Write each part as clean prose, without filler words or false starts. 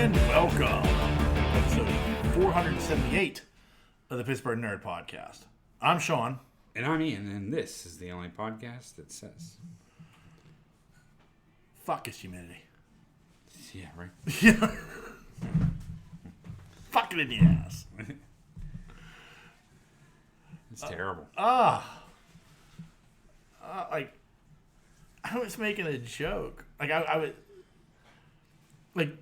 And welcome to episode 478 of the Pittsburgh Nerd Podcast. I'm Sean. And I'm Ian, and this is the only podcast that says... Fuck is humanity. Yeah, right? Yeah. Fuck it in the ass. It's terrible. Like, I was making a joke. Like, I would... Like,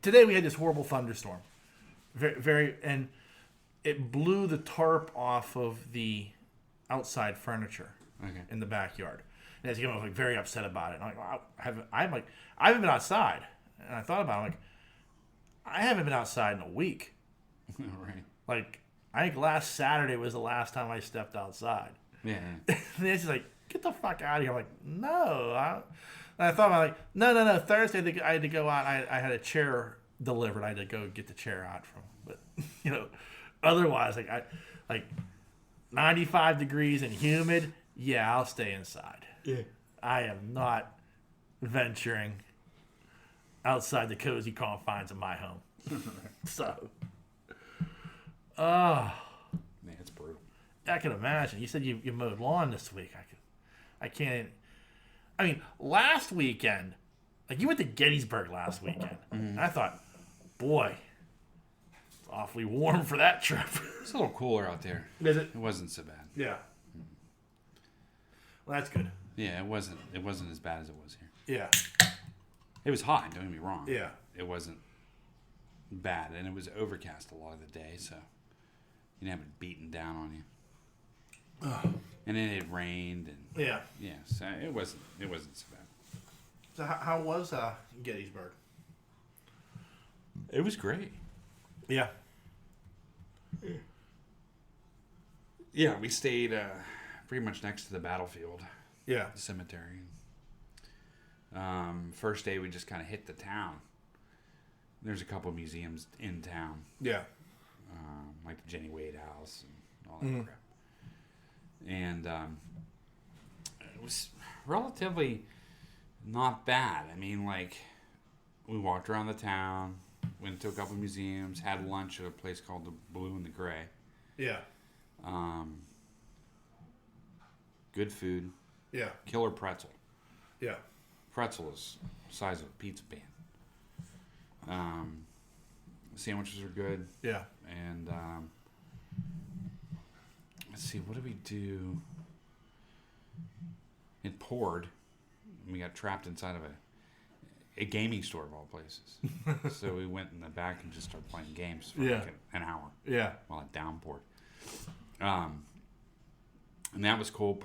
today we had this horrible thunderstorm. Very, and it blew the tarp off of the outside furniture in the backyard. And as you know, I was like very upset about it. And I haven't been outside. And I thought about it, like, I haven't been outside in a week. Right. Like, I think last Saturday was the last time I stepped outside. Yeah. And it's just like, get the fuck out of here. I'm like, no. And I thought about it, like, no. Thursday I had to go out. I had a chair delivered. I had to go get the chair out from. But, you know, otherwise, like 95 degrees and humid, yeah, I'll stay inside. Yeah. I am not venturing outside the cozy confines of my home. So, Man, it's brutal. I can imagine. You said you mowed lawn this week. I can't. I mean, last weekend, like you went to Gettysburg last weekend. And I thought, boy, it's awfully warm for that trip. It's a little cooler out there. Is it? It wasn't so bad. Yeah. Well, that's good. Yeah, it wasn't as bad as it was here. Yeah. It was hot, don't get me wrong. Yeah. It wasn't bad, and it was overcast a lot of the day, so you didn't have it beating down on you. And then it rained, and yeah, so it wasn't so bad. So how was Gettysburg? It was great. Yeah. Yeah, we stayed pretty much next to the battlefield. Yeah. The cemetery. First day we just kind of hit the town. There's a couple museums in town. Yeah. Like the Jenny Wade House and all that crap. And it was relatively not bad. I mean, like, we walked around the town, went to a couple museums, had lunch at a place called the Blue and the Gray. Yeah. Good food. Yeah. Killer pretzel. Yeah. Pretzel is the size of a pizza pan. Sandwiches are good. Yeah. And let's see, what did we do? It poured. We got trapped inside of a gaming store of all places. So we went in the back and just started playing games for like an hour. Yeah. While it downpoured. And that was cool.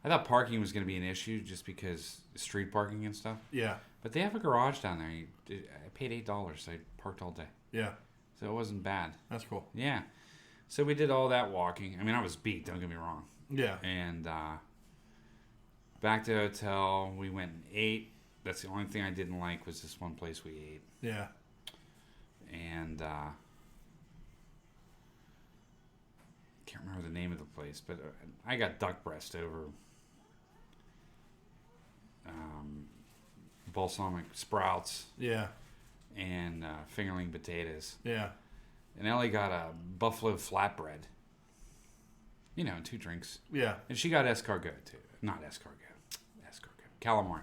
I thought parking was going to be an issue just because street parking and stuff. Yeah. But they have a garage down there. I paid $8, so I parked all day. Yeah. So it wasn't bad. That's cool. Yeah. So we did all that walking. I mean, I was beat, don't get me wrong. Yeah. And back to the hotel, we went and ate. That's the only thing I didn't like was this one place we ate. Yeah. And can't remember the name of the place, but I got duck breast over balsamic sprouts. Yeah. And fingerling potatoes. Yeah. And Ellie got a buffalo flatbread. You know, 2 drinks. Yeah. And she got escargot too. Not escargot. Calamari.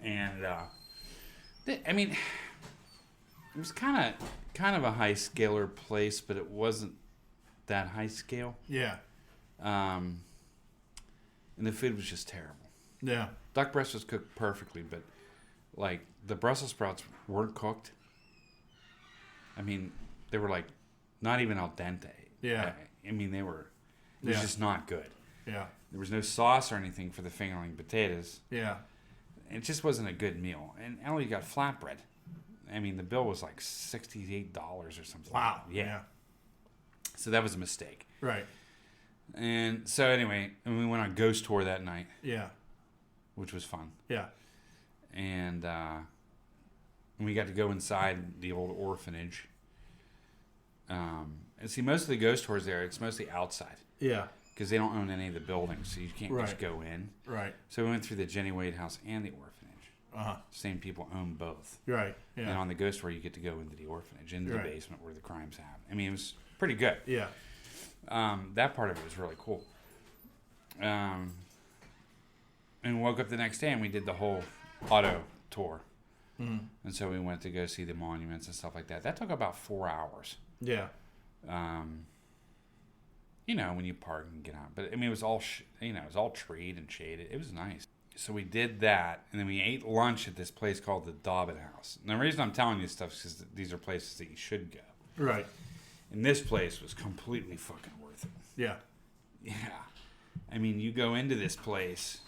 And I mean, it was kind of a high scaler place, but it wasn't that high scale. Yeah. And the food was just terrible. Yeah. Duck breast was cooked perfectly, but like the Brussels sprouts weren't cooked. I mean, they were like not even al dente. Yeah. I mean, it was just not good. Yeah. There was no sauce or anything for the fingerling potatoes. Yeah. It just wasn't a good meal. And Ellie got flatbread. I mean, the bill was like $68 or something. Wow. Yeah. So that was a mistake. Right. And so anyway, we went on a ghost tour that night. Yeah. Which was fun. Yeah. And we got to go inside the old orphanage. And see, most of the ghost tours there, it's mostly outside. Yeah. Because they don't own any of the buildings, so you can't just go in. Right. So we went through the Jenny Wade House and the orphanage. Same people own both. Right. Yeah. And on the ghost story, you get to go into the orphanage, into Right. the basement where the crimes happen. I mean, it was pretty good. Yeah. That part of it was really cool. And woke up the next day and we did the whole auto tour. Mm-hmm. And so we went to go see the monuments and stuff like that. That took about 4 hours. Yeah. You know, when you park and get out. But I mean, it was all, it was all treed and shaded. It was nice. So we did that, and then we ate lunch at this place called the Dobbin House. And the reason I'm telling you stuff is because these are places that you should go. Right. And this place was completely fucking worth it. Yeah. Yeah. I mean, you go into this place,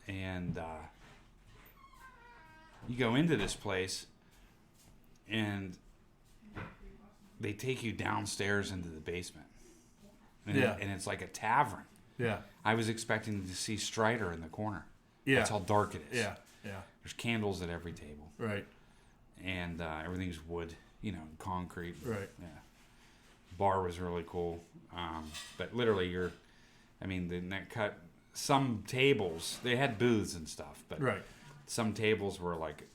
and they take you downstairs into the basement. And and it's like a tavern. Yeah. I was expecting to see Strider in the corner. Yeah. That's how dark it is. Yeah. Yeah. There's candles at every table. Right. And everything's wood, concrete. Right. Yeah. Bar was really cool. But literally some tables, they had booths and stuff, but Right. some tables were like,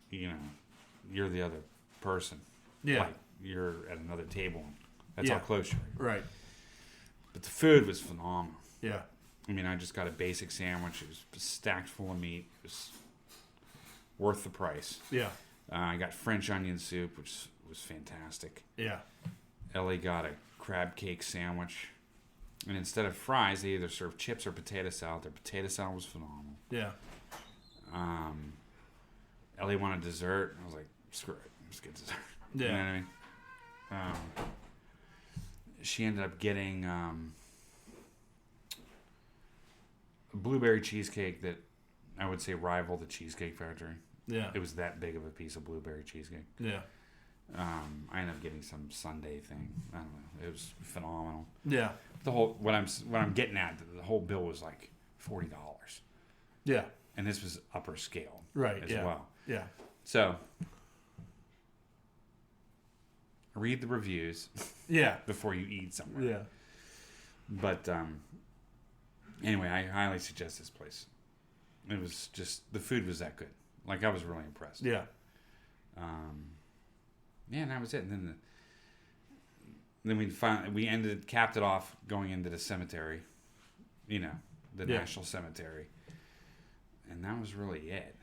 you're the other person. Yeah. Like you're at another table. That's how Yeah. close you are. Right. But the food was phenomenal. Yeah. I mean, I just got a basic sandwich. It was stacked full of meat. It was worth the price. Yeah. I got French onion soup, which was fantastic. Yeah. Ellie got a crab cake sandwich. And instead of fries, they either served chips or potato salad. Their potato salad was phenomenal. Yeah. Ellie wanted dessert. I was like, screw it. Just get dessert. Yeah. You know what I mean? She ended up getting a blueberry cheesecake that I would say rivaled the Cheesecake Factory. Yeah. It was that big of a piece of blueberry cheesecake. Yeah. I ended up getting some sundae thing. I don't know. It was phenomenal. Yeah. The whole what I'm getting at, the whole bill was like $40, Yeah. and this was upper scale, Right. as Yeah. well. Yeah. So read the reviews Yeah. before you eat somewhere. Yeah. But anyway, I highly suggest this place. It was just the food was that good. Like I was really impressed. Yeah. Yeah, and that was it. And then we capped it off going into the cemetery, the National Cemetery, and that was really it.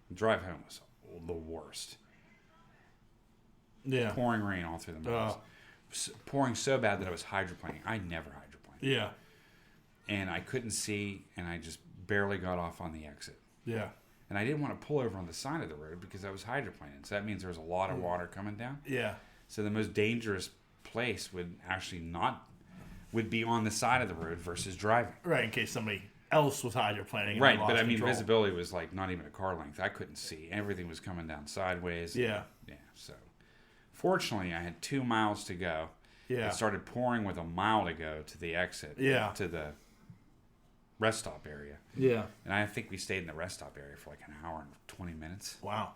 The drive home was the worst. Yeah. Pouring rain all through the mountains. Pouring so bad that I was hydroplaning. I never hydroplaned. Yeah. And I couldn't see, and I just barely got off on the exit. Yeah. And I didn't want to pull over on the side of the road because I was hydroplaning. So that means there was a lot of water coming down. Yeah. So the most dangerous place would be on the side of the road versus driving. Right. In case somebody else was hydroplaning. And Right, lost but I mean, control. visibility was like not even a car length. I couldn't see. Everything was coming down sideways. Yeah. Yeah. So fortunately, I had 2 miles to go. Yeah. It started pouring with a mile to go to the exit. Yeah. To the rest stop area. Yeah. And I think we stayed in the rest stop area for like an hour and 20 minutes. Wow.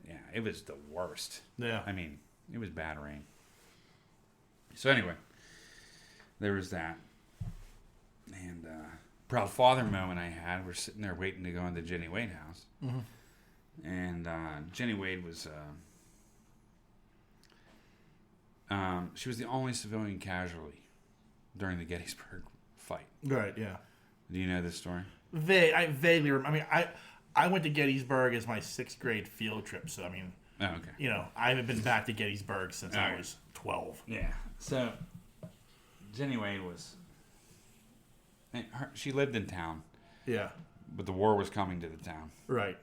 Yeah, it was the worst. Yeah. I mean, it was bad rain. So anyway, there was that. And proud father moment I had. We're sitting there waiting to go into Jenny Wade house. Mm-hmm. And Jenny Wade was... she was the only civilian casualty during the Gettysburg fight. Right. Yeah. Do you know this story? I vaguely remember. I mean, I went to Gettysburg as my 6th grade field trip. So I mean, Oh, okay. I haven't been back to Gettysburg since I was 12. Yeah. So Jenny Wade was... she lived in town, Yeah. but the war was coming to the town. Right.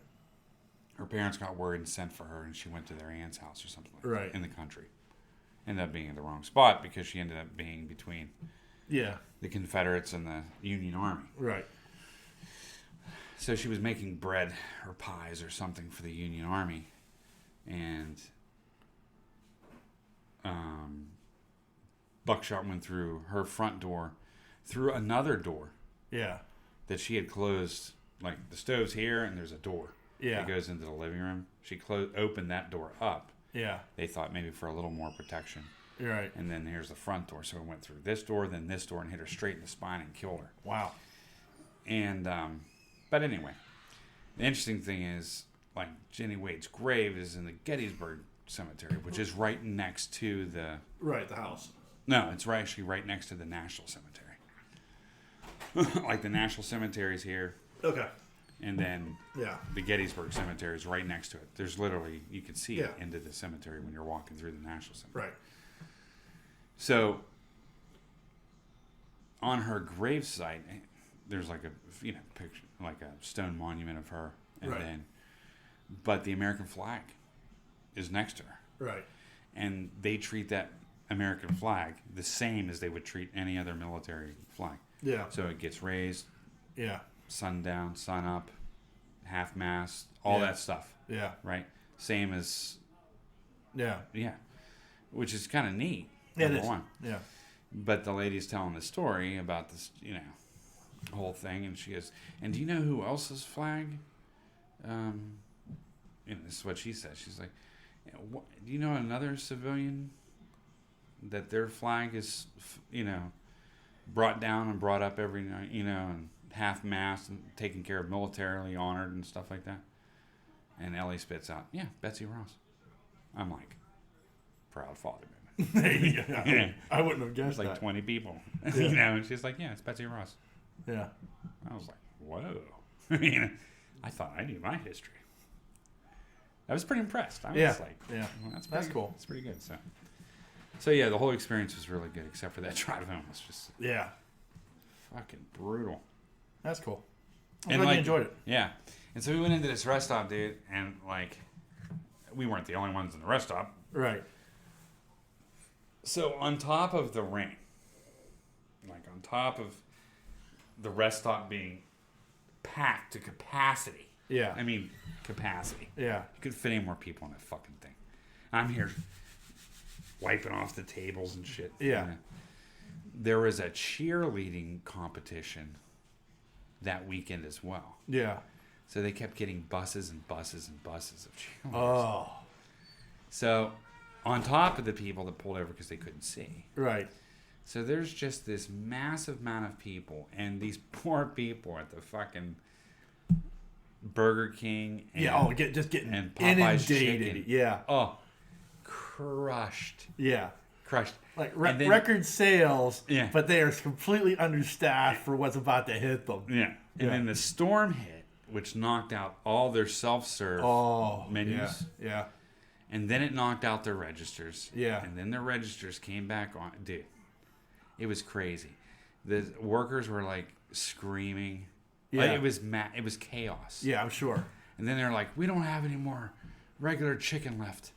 Her parents got word and sent for her, and she went to their aunt's house or something like Right. that in the country. Ended up being in the wrong spot because she ended up being between Yeah. the Confederates and the Union Army. Right. So she was making bread or pies or something for the Union Army, and buckshot went through her front door, through another door Yeah. that she had closed. Like the stove's here, and there's a door Yeah. that goes into the living room. She opened that door up. Yeah. They thought maybe for a little more protection. You're right. And then here's the front door. So it went through this door, then this door, and hit her straight in the spine and killed her. Wow. And, but anyway, The interesting thing is, like, Jenny Wade's grave is in the Gettysburg Cemetery, which is right next to the... Right, the house. No, it's actually right next to the National Cemetery. Like, the National Cemetery's here. Okay. And then Yeah. the Gettysburg Cemetery is right next to it. There's literally, you can see it Yeah. into the cemetery when you're walking through the National Cemetery. Right. So, on her gravesite, there's like a picture, like a stone monument of her, and Right. then, but the American flag is next to her, Right. and they treat that American flag the same as they would treat any other military flag. Yeah. So it gets raised, Yeah. sundown, sun up, half mast, all Yeah. that stuff, Yeah. right? Same as Yeah. which is kind of neat. Yeah, it number is. one. Yeah. But the lady's telling the story about this, whole thing, and she goes, "And do you know who else's flag?" And this is what she says. She's like, "Do you know another civilian that their flag is, brought down and brought up every night, and half-mast and taken care of, militarily honored and stuff like that?" And Ellie spits out, "Yeah, Betsy Ross." I'm like, proud father moment. There you go. Yeah. I wouldn't have There's guessed like that. 20 people, Yeah. and she's like, "Yeah, it's Betsy Ross." Yeah. I was like, whoa. I thought I knew my history. I was pretty impressed. I was Yeah. like, Yeah. well, That's cool. It's pretty good. So yeah, the whole experience was really good, except for that drive home was just Yeah. fucking brutal. That's cool. I'm And glad like, you enjoyed it. Yeah. And so we went into this rest stop, dude, and like, we weren't the only ones in the rest stop. Right. So on top of the ring, like on top of the rest stop being packed to capacity. Yeah. I mean, capacity. Yeah. You could fit any more people in that fucking thing. I'm here wiping off the tables and shit. Yeah. There was a cheerleading competition that weekend as well. Yeah. So they kept getting buses and buses and buses of cheerleaders. Oh. So on top of the people that pulled over because they couldn't see. Right. So there's just this massive amount of people, and these poor people at the fucking Burger King and, just getting and Popeye's inundated. chicken. Yeah. Oh, crushed. Yeah. Crushed. Like And then- record sales, Yeah. but they are completely understaffed for what's about to hit them. Yeah. And Yeah. then the storm hit, which knocked out all their self-serve menus. Yeah. And then it knocked out their registers. Yeah. And then their registers came back on. Dude, it was crazy. The workers were like screaming. Yeah. Like, it was chaos. Yeah, I'm sure. And then they're like, "We don't have any more regular chicken left.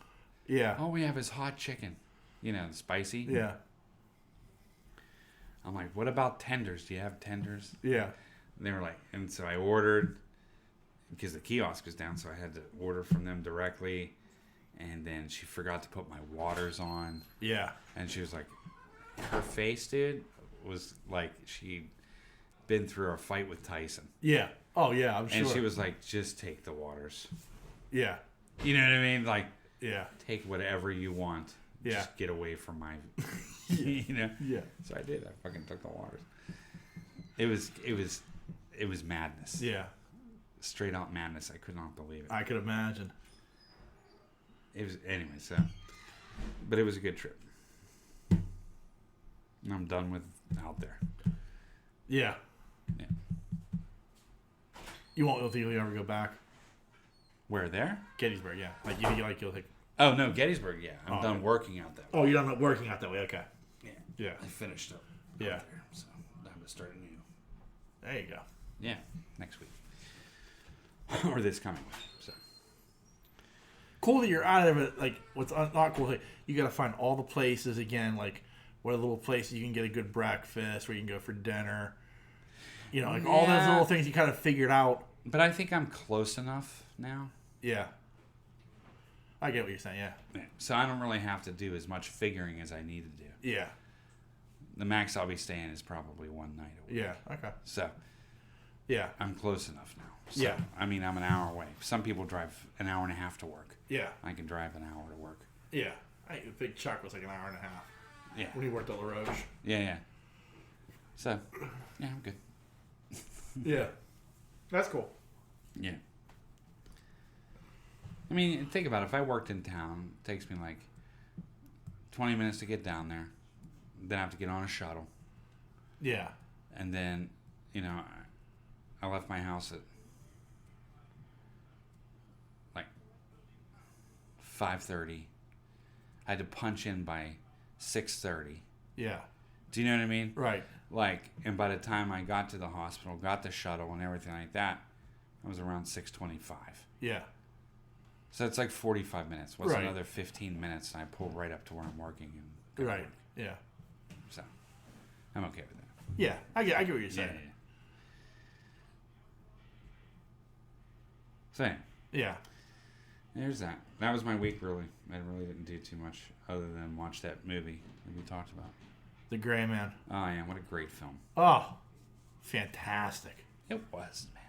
Yeah. All we have is hot chicken. Spicy." Yeah. I'm like, "What about tenders? Do you have tenders?" Yeah. And they were like, and so I ordered, because the kiosk was down, so I had to order from them directly. And then she forgot to put my waters on. Yeah. And she was like, her face, dude, was like she'd been through a fight with Tyson. Yeah. Oh, yeah, I'm sure. And she was like, "Just take the waters." Yeah. You know what I mean? Like, Yeah. take whatever you want. Yeah. Just get away from my, Yeah. So I did. I fucking took the waters. It was madness. Yeah. Straight out madness. I could not believe it. I could imagine. It was anyway. So, but it was a good trip. And I'm done with out there. Yeah. Yeah. You won't think you'll ever go back? Where there? Gettysburg, yeah. Like, you think you'll think... Oh no, Gettysburg. Yeah, I'm done okay. working out that way. Oh, you're not working out that way. Okay. Yeah. Yeah. I finished up. Yeah. Out there, so I'm gonna start new. There you go. Yeah, next week or this coming week. So Cool that you're out of it. Like, what's not cool, like, you got to find all the places again, like, what are the little places you can get a good breakfast, where you can go for dinner. Like all those Yeah. little things you kind of figured out. but I think I'm close enough now. Yeah. I get what you're saying, yeah. Yeah. So I don't really have to do as much figuring as I need to do. Yeah. The max I'll be staying is probably one night a week. Yeah. Okay. So Yeah. I'm close enough now. So, Yeah. I mean, I'm an hour away. Some people drive an hour and a half to work. Yeah. I can drive an hour to work. Yeah. I think Chuck was like an hour and a half Yeah. when he worked at La Roche. Yeah. So, yeah, I'm good. Yeah. That's cool. Yeah. I mean, think about it. If I worked in town, it takes me like 20 minutes to get down there. Then I have to get on a shuttle. Yeah. And then, I left my house at like 5:30. I had to punch in by 6:30. Yeah. Do you know what I mean? Right. Like, and by the time I got to the hospital, got the shuttle and everything like that, I was around 6:25. Yeah. So it's like 45 minutes. What's Right. another 15 minutes, and I pull right up to where I'm working. And go to Right. work. Yeah. So I'm okay with that. Yeah. I get what you're saying. Yeah. So anyway, Yeah. there's that. That was my week, really. I really didn't do too much other than watch that movie that we talked about. The Gray Man. Oh, yeah. What a great film. Oh, fantastic. It was, man.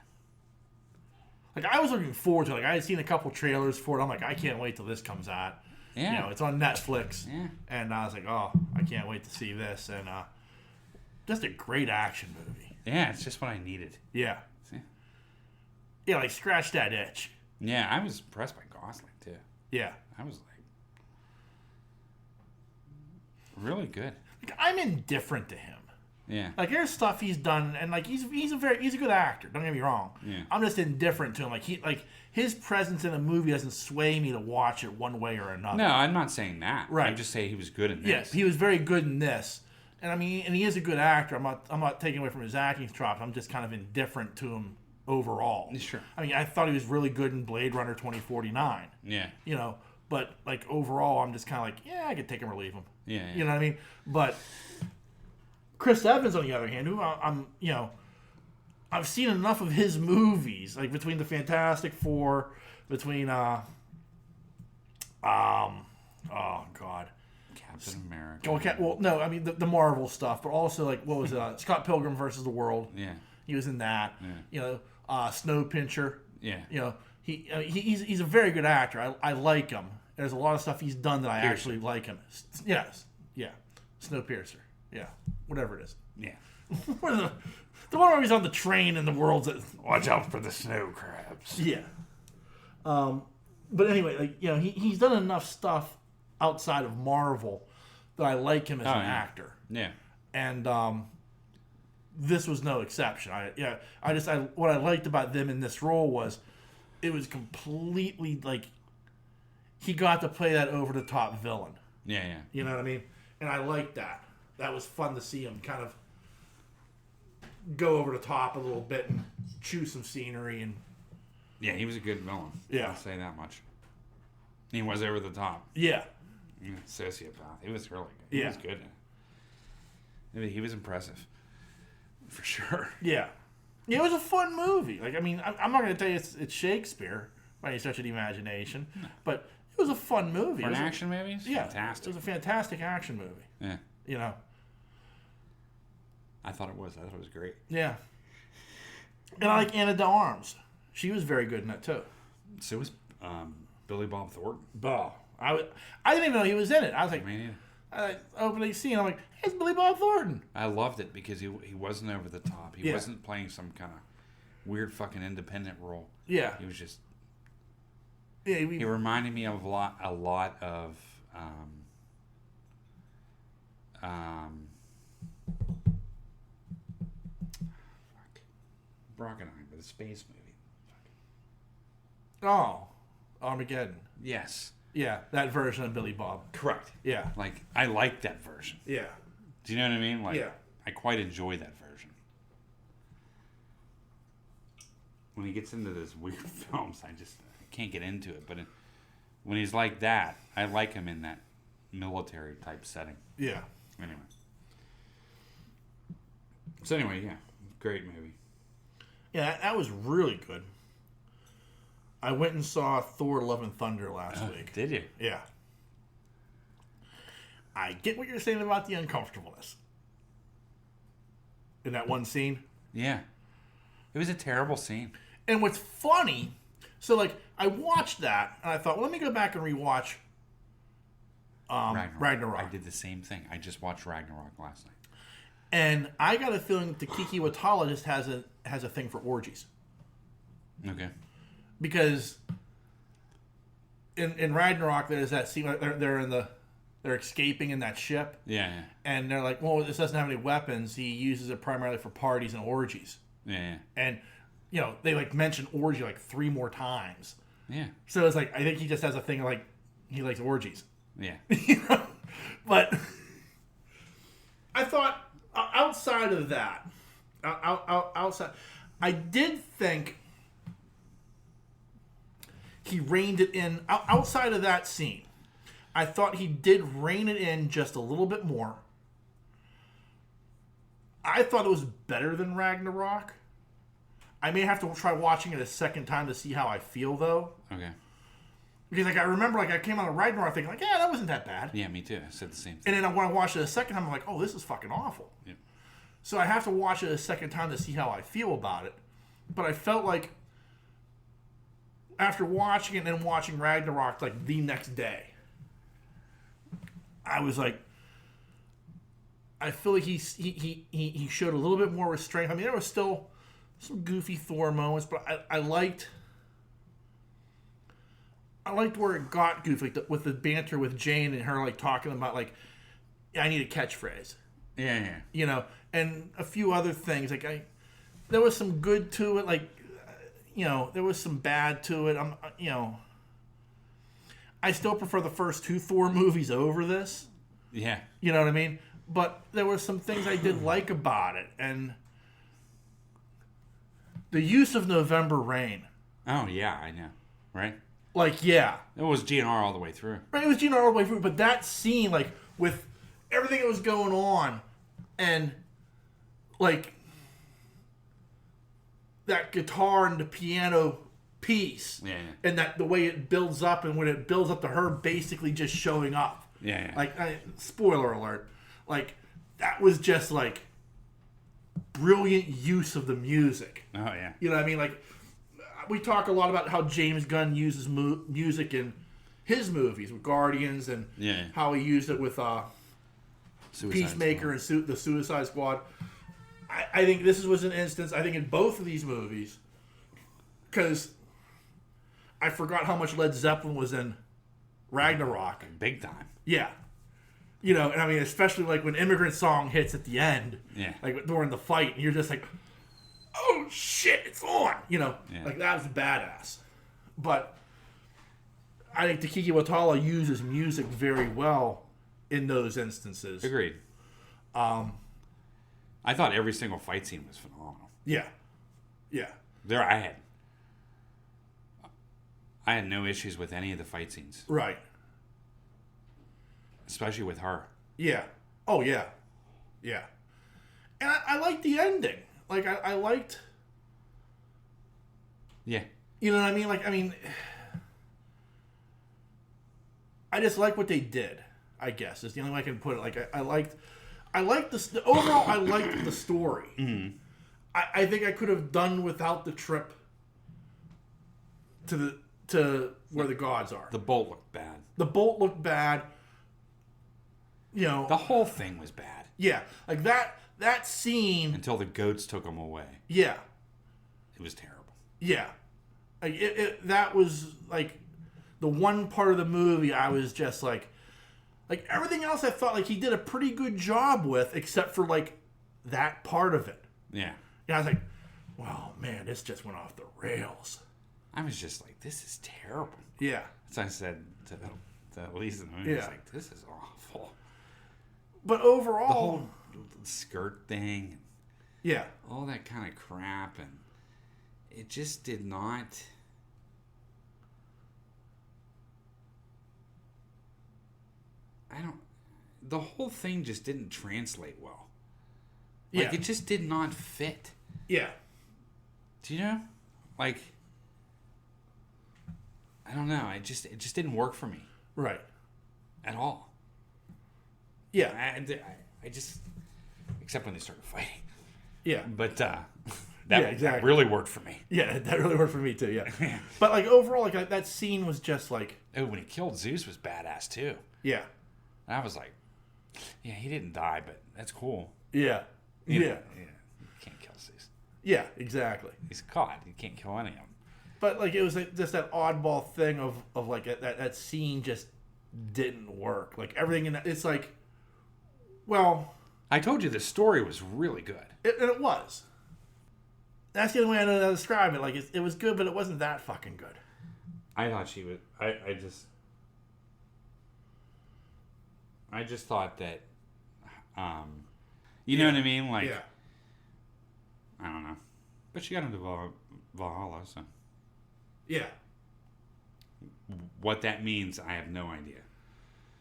Like, I was looking forward to it. Like, I had seen a couple trailers for it. I'm like, I can't wait till this comes out. Yeah. It's on Netflix. Yeah. And I was like, oh, I can't wait to see this. And just a great action movie. Yeah, it's just what I needed. Yeah. See? Yeah, like, scratch that itch. Yeah, I was impressed by Gosling, too. Yeah. I was like, really good. Like, I'm indifferent to him. Yeah. Like, there's stuff he's done, and like he's a good actor. Don't get me wrong. Yeah. I'm just indifferent to him. Like his presence in a movie doesn't sway me to watch it one way or another. No, I'm not saying that. Right. I'm just saying he was good in this. Yes, he was very good in this, and I mean, and he is a good actor. I'm not taking away from his acting chops. I'm just kind of indifferent to him overall. Sure. I mean, I thought he was really good in Blade Runner 2049. Yeah. But like overall, I'm just kind of like, yeah, I could take him or leave him. Yeah. You know what I mean? But Chris Evans, on the other hand, who I've seen enough of his movies, like between the Fantastic Four, between oh God, Captain America. okay, well no, I mean the Marvel stuff, but also like what was it? Scott Pilgrim versus the World. Yeah. He was in that. Yeah. Snowpincher. Yeah. He's a very good actor. I like him. There's a lot of stuff he's done that I Piercer. actually like him. Yes. Yeah. Snowpiercer. Yeah. Whatever it is. Yeah. What is the one where he's on the train and the world's... Watch out for the snow crabs. Yeah. But anyway, like he's done enough stuff outside of Marvel that I like him as an actor. Yeah. And this was no exception. What I liked about them in this role was it was completely like he got to play that over the top villain. Yeah, yeah. You know what I mean? And I liked that. That was fun to see him kind of go over the top a little bit and chew some scenery and Yeah, he was a good villain. Yeah. I'll say that much. He was over the top. yeah. Sociopath. He was really good. He Yeah. was good. I mean, he was impressive. For sure. Yeah. It was a fun movie. Like, I mean, I'm not going to tell you it's Shakespeare by any stretch of the imagination, but it was a fun movie. For an action movie? It's Yeah. fantastic. It was a fantastic action movie. Yeah. I thought it was. I thought it was great. Yeah. And I like Anna de Armas. She was very good in that, too. So was Billy Bob Thornton. Oh, I didn't even know he was in it. I was like, opening scene, I'm like, hey, it's Billy Bob Thornton. I loved it because he wasn't over the top. He wasn't playing some kind of weird fucking independent role. Yeah. He was just... Yeah, he reminded me of a lot of Brockenheim, the space movie. Oh, Armageddon. Yes. Yeah, that version of Billy Bob. Correct. Yeah. Like, I like that version. Yeah. Do you know what I mean? Like, Yeah. I quite enjoy that version. When he gets into those weird films, I can't get into it. But when he's like that, I like him in that military type setting. Yeah. Anyway. So anyway, yeah. Great movie. Yeah, that was really good. I went and saw Thor: Love and Thunder last week. Did you? Yeah. I get what you're saying about the uncomfortableness. In that one scene. Yeah. It was a terrible scene. And what's funny, so like I watched that and I thought, well, let me go back and rewatch Ragnarok. I did the same thing. I just watched Ragnarok last night. And I got a feeling that Kiki Watala just has a thing for orgies. Okay. Because in Ragnarok, there's that scene where they're escaping in that ship. Yeah, yeah. And they're like, well, this doesn't have any weapons. He uses it primarily for parties and orgies. Yeah, yeah. And, they like mention orgy like 3 more times. Yeah. So it's like, I think he just has a thing like, he likes orgies. Yeah. But I thought outside of that, outside, I did think he reined it in. Outside of that scene, I thought he did rein it in just a little bit more. I thought it was better than Ragnarok. I may have to try watching it a second time to see how I feel, though. Okay. Because I remember I came out of Ragnarok thinking yeah, that wasn't that bad. Yeah, me too. I said the same thing. And then when I watched it a second time, I'm like, oh, this is fucking awful. Yeah. So I have to watch it a second time to see how I feel about it. But I felt like after watching it and then watching Ragnarok like the next day, I was like, I feel like he showed a little bit more restraint. I mean, there was still some goofy Thor moments, but I liked where it got goofy, like with the banter with Jane and her like talking about like, I need a catchphrase. Yeah. And a few other things. Like there was some good to it. Like, there was some bad to it. I still prefer the first 2 Thor movies over this. Yeah. You know what I mean? But there were some things I did like about it, and the use of November Rain. Oh yeah, I know. Right. Like, yeah. It was GNR all the way through. Right, it was GNR all the way through, but that scene, like, with everything that was going on, and, like, that guitar and the piano piece, and that the way it builds up, and when it builds up to her basically just showing up. Yeah. Like, spoiler alert. Like, that was just, like, brilliant use of the music. Oh, yeah. You know what I mean? Like, we talk a lot about how James Gunn uses music in his movies with Guardians and how he used it with Peacemaker and the Suicide Squad. I think this was an instance, I think in both of these movies, because I forgot how much Led Zeppelin was in Ragnarok. Big time. Yeah. And I mean, especially like when Immigrant Song hits at the end, like during the fight, and you're just like, oh shit, it's on! Like that was badass. But I think Taiki Watala uses music very well in those instances. Agreed. I thought every single fight scene was phenomenal. Yeah. Yeah. I had no issues with any of the fight scenes. Right. Especially with her. Yeah. Oh, yeah. Yeah. And I liked the ending. Like, I liked... Yeah. You know what I mean? Like, I just like what they did, I guess. Is the only way I can put it. Like, I liked the overall, I liked the story. Mm-hmm. I think I could have done without the trip to where the gods are. The bolt looked bad. The bolt looked bad. The whole thing was bad. Yeah. Like, that scene... Until the goats took them away. Yeah. It was terrible. Yeah. Like, that was, like, the one part of the movie I was just, like, everything else I thought, like, he did a pretty good job with, except for, like, that part of it. Yeah. And I was like, wow, man, this just went off the rails. I was just like, this is terrible. Yeah. So I said to Lisa, I was like, this is awful. But overall... The whole skirt thing. Yeah. All that kind of crap, and it just did not... The whole thing just didn't translate well. Like, it just did not fit. Yeah. Do you know? Like, I don't know. It just didn't work for me. Right. At all. Yeah. I just... Except when they started fighting. Yeah. But that really worked for me. Yeah, that really worked for me too, yeah. But, like, overall, like, that scene was just, like... Oh, when he killed Zeus was badass, too. Yeah. I was like, yeah, he didn't die, but that's cool. Yeah. You can't kill Zeus. Yeah, exactly. He's caught. You can't kill any of them. But like it was like just that oddball thing of like that scene just didn't work. Like everything in that, it's like, well, I told you the story was really good. and it was. That's the only way I know how to describe it. Like it was good, but it wasn't that fucking good. I thought she was. I just thought that. You know what I mean? Like, Yeah. I don't know, but she got into Valhalla, so Yeah. what that means, I have no idea.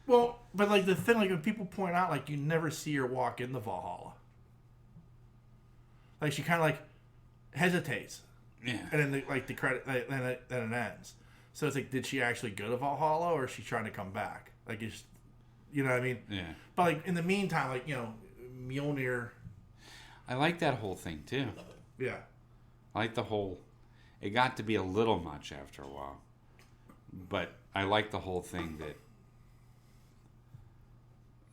Well, but like the thing, like when people point out, like you never see her walk into Valhalla. Like she kind of like hesitates, Yeah. and then the credit, then it ends. So it's like, did she actually go to Valhalla, or is she trying to come back? Like, it's, you know what I mean? Yeah. But like in the meantime, like Mjolnir. I like that whole thing too. Yeah. I like the whole. It got to be a little much after a while, but I like the whole thing that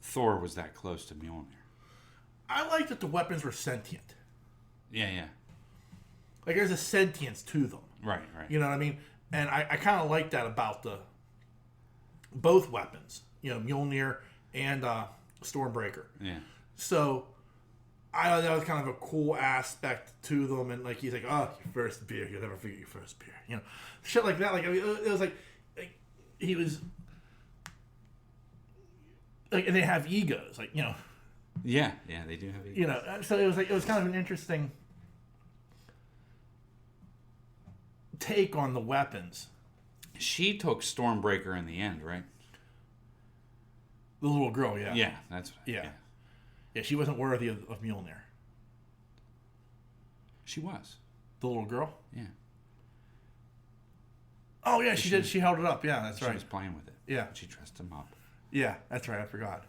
Thor was that close to Mjolnir. I like that the weapons were sentient. Yeah, yeah. Like there's a sentience to them. Right, right. You know what I mean? And I kind of like that about both weapons. Mjolnir and Stormbreaker. Yeah. So I thought that was kind of a cool aspect to them. And like he's like, oh, your first beer, you'll never forget your first beer. Shit like that. Like I mean, it was like he was like, and they have egos, like Yeah, yeah, they do have egos. So it was kind of an interesting take on the weapons. She took Stormbreaker in the end, right? The little girl, yeah. Yeah, that's Yeah, she wasn't worthy of Mjolnir. She was. The little girl? Yeah. Oh, yeah, she did. She held it up. Yeah, that's right. She was playing with it. Yeah. She dressed him up. Yeah, that's right. I forgot.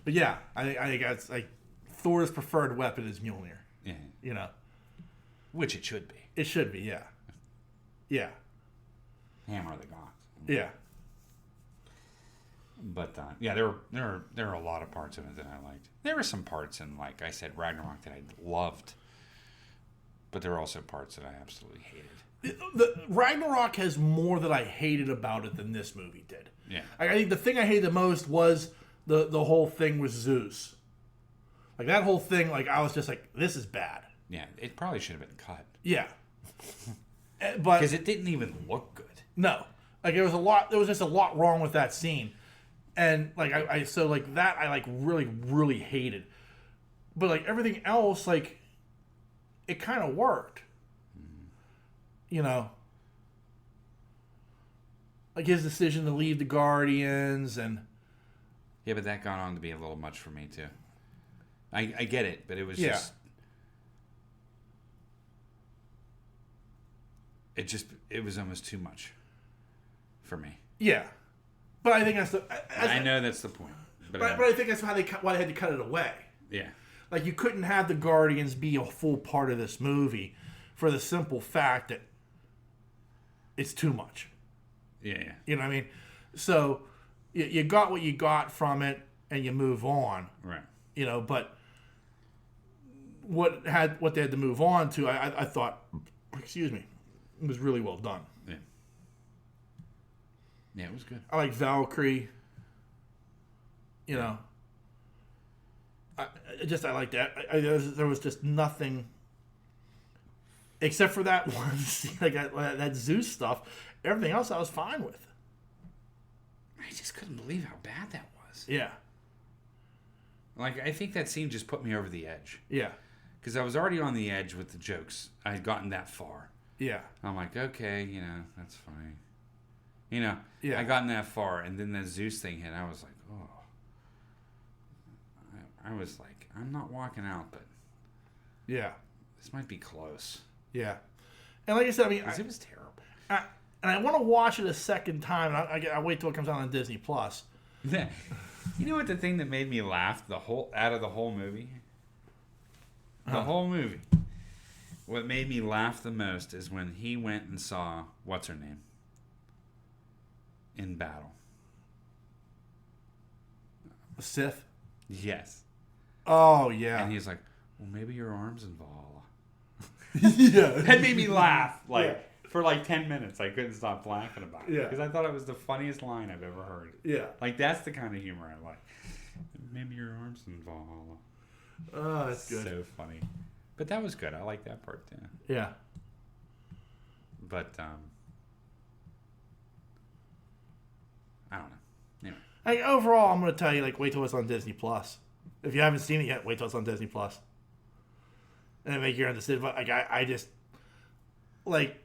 But yeah, I think that's like Thor's preferred weapon is Mjolnir. Yeah. Which it should be. It should be, yeah. Yeah. Hammer of the gods. Yeah. But yeah, there were a lot of parts of it that I liked. There were some parts in, like I said, Ragnarok that I loved, but there were also parts that I absolutely hated. The Ragnarok has more that I hated about it than this movie did. Yeah. I think the thing I hated the most was the whole thing with Zeus. Like that whole thing, like I was just like, this is bad. Yeah, it probably should have been cut. Yeah. But because it didn't even look good. No. Like there was just a lot wrong with that scene. And like I so like that I like really, really hated. But like everything else, like it kind of worked. Like his decision to leave the Guardians and yeah, but that got on to be a little much for me too. I get it, but it was it was almost too much for me. Yeah, but I think that's I know that's the point. But I think that's why they had to cut it away. Yeah, like you couldn't have the Guardians be a full part of this movie for the simple fact that it's too much. Yeah. You know what I mean? So you got what you got from it, and you move on. Right. But what they had to move on to, I thought, excuse me, it was really well done. Yeah. Yeah, it was good. I like Valkyrie. I like that. There was just nothing except for that one scene, like that Zeus stuff. Everything else I was fine with. I just couldn't believe how bad that was. Yeah. Like, I think that scene just put me over the edge. Yeah. Because I was already on the edge with the jokes. I had gotten that far. Yeah. I'm like, okay, that's funny. Yeah. I gotten that far, and then the Zeus thing hit. I was like, oh. I was like, I'm not walking out, but yeah, this might be close. Yeah. And like I said, I mean, it was terrible. And I want to watch it a second time. And I wait till it comes out on Disney Plus. You know what the thing that made me laugh out of the whole movie? The whole movie. What made me laugh the most is when he went and saw what's her name in battle. Sith. Yes. Oh yeah. And he's like, "Well, maybe your arm's in Valhalla." Yeah. That made me laugh. Like, For like 10 minutes, I couldn't stop laughing about it. Yeah. Because I thought it was the funniest line I've ever heard. Yeah. Like, that's the kind of humor I like. Maybe your arms in Valhalla. Oh, that's good. So funny. But that was good. I like that part, too. Yeah. But, I don't know. Anyway. Like, overall, I'm going to tell you, like, wait till it's on Disney Plus. If you haven't seen it yet, wait till it's on Disney Plus. And then make your own decision. But, like, I just, like,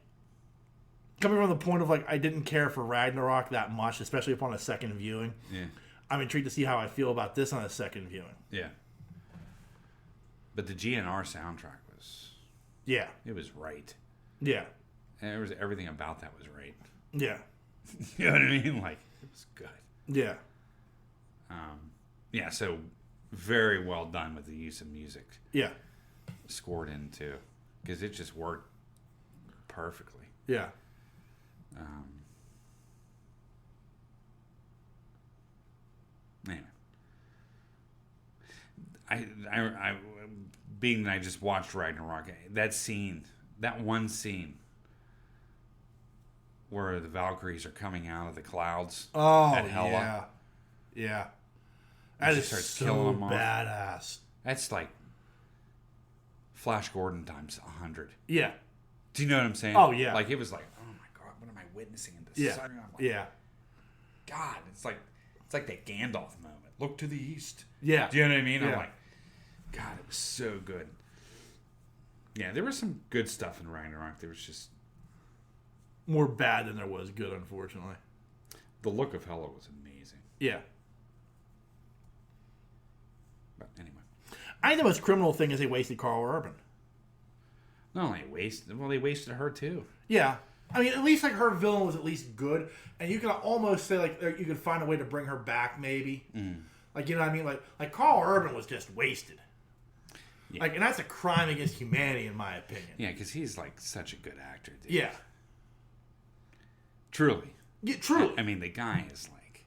coming from the point of, like, I didn't care for Ragnarok that much, especially upon a second viewing. Yeah. I'm intrigued to see how I feel about this on a second viewing. Yeah. But the GNR soundtrack was... Yeah. It was right. Yeah. And it was everything about that was right. Yeah. You know what I mean? Like, it was good. Yeah. Yeah, so very well done with the use of music. Yeah. Scored into. Because it just worked perfectly. Yeah. Anyway. I being that I just watched Ragnarok, that one scene where the Valkyries are coming out of the clouds at Hela. Yeah. Yeah. That is starts so killing them off. badass. That's like Flash Gordon times 100. Yeah. Do you know what I'm saying? Oh, yeah. Like, it was like, oh my God, what am I witnessing in this? Yeah. I'm like, Yeah. God, it's like that Gandalf moment. Look to the east. Yeah. Do you know what I mean? Yeah. I'm like, God, it was so good. Yeah, there was some good stuff in Ragnarok. There was just... More bad than there was good, unfortunately. The look of Hela was amazing. Yeah. But anyway. I think the most criminal thing is they wasted Carl Urban. Not only they wasted her too. Yeah. I mean, at least, like, her villain was at least good. And you can almost say, like, you could find a way to bring her back, maybe. Mm. Like, you know what I mean? Like Carl Urban was just wasted. Yeah. Like, and that's a crime against humanity, in my opinion. Yeah, because he's, like, such a good actor, dude. Yeah. Truly. Yeah, truly. I mean, the guy is, like...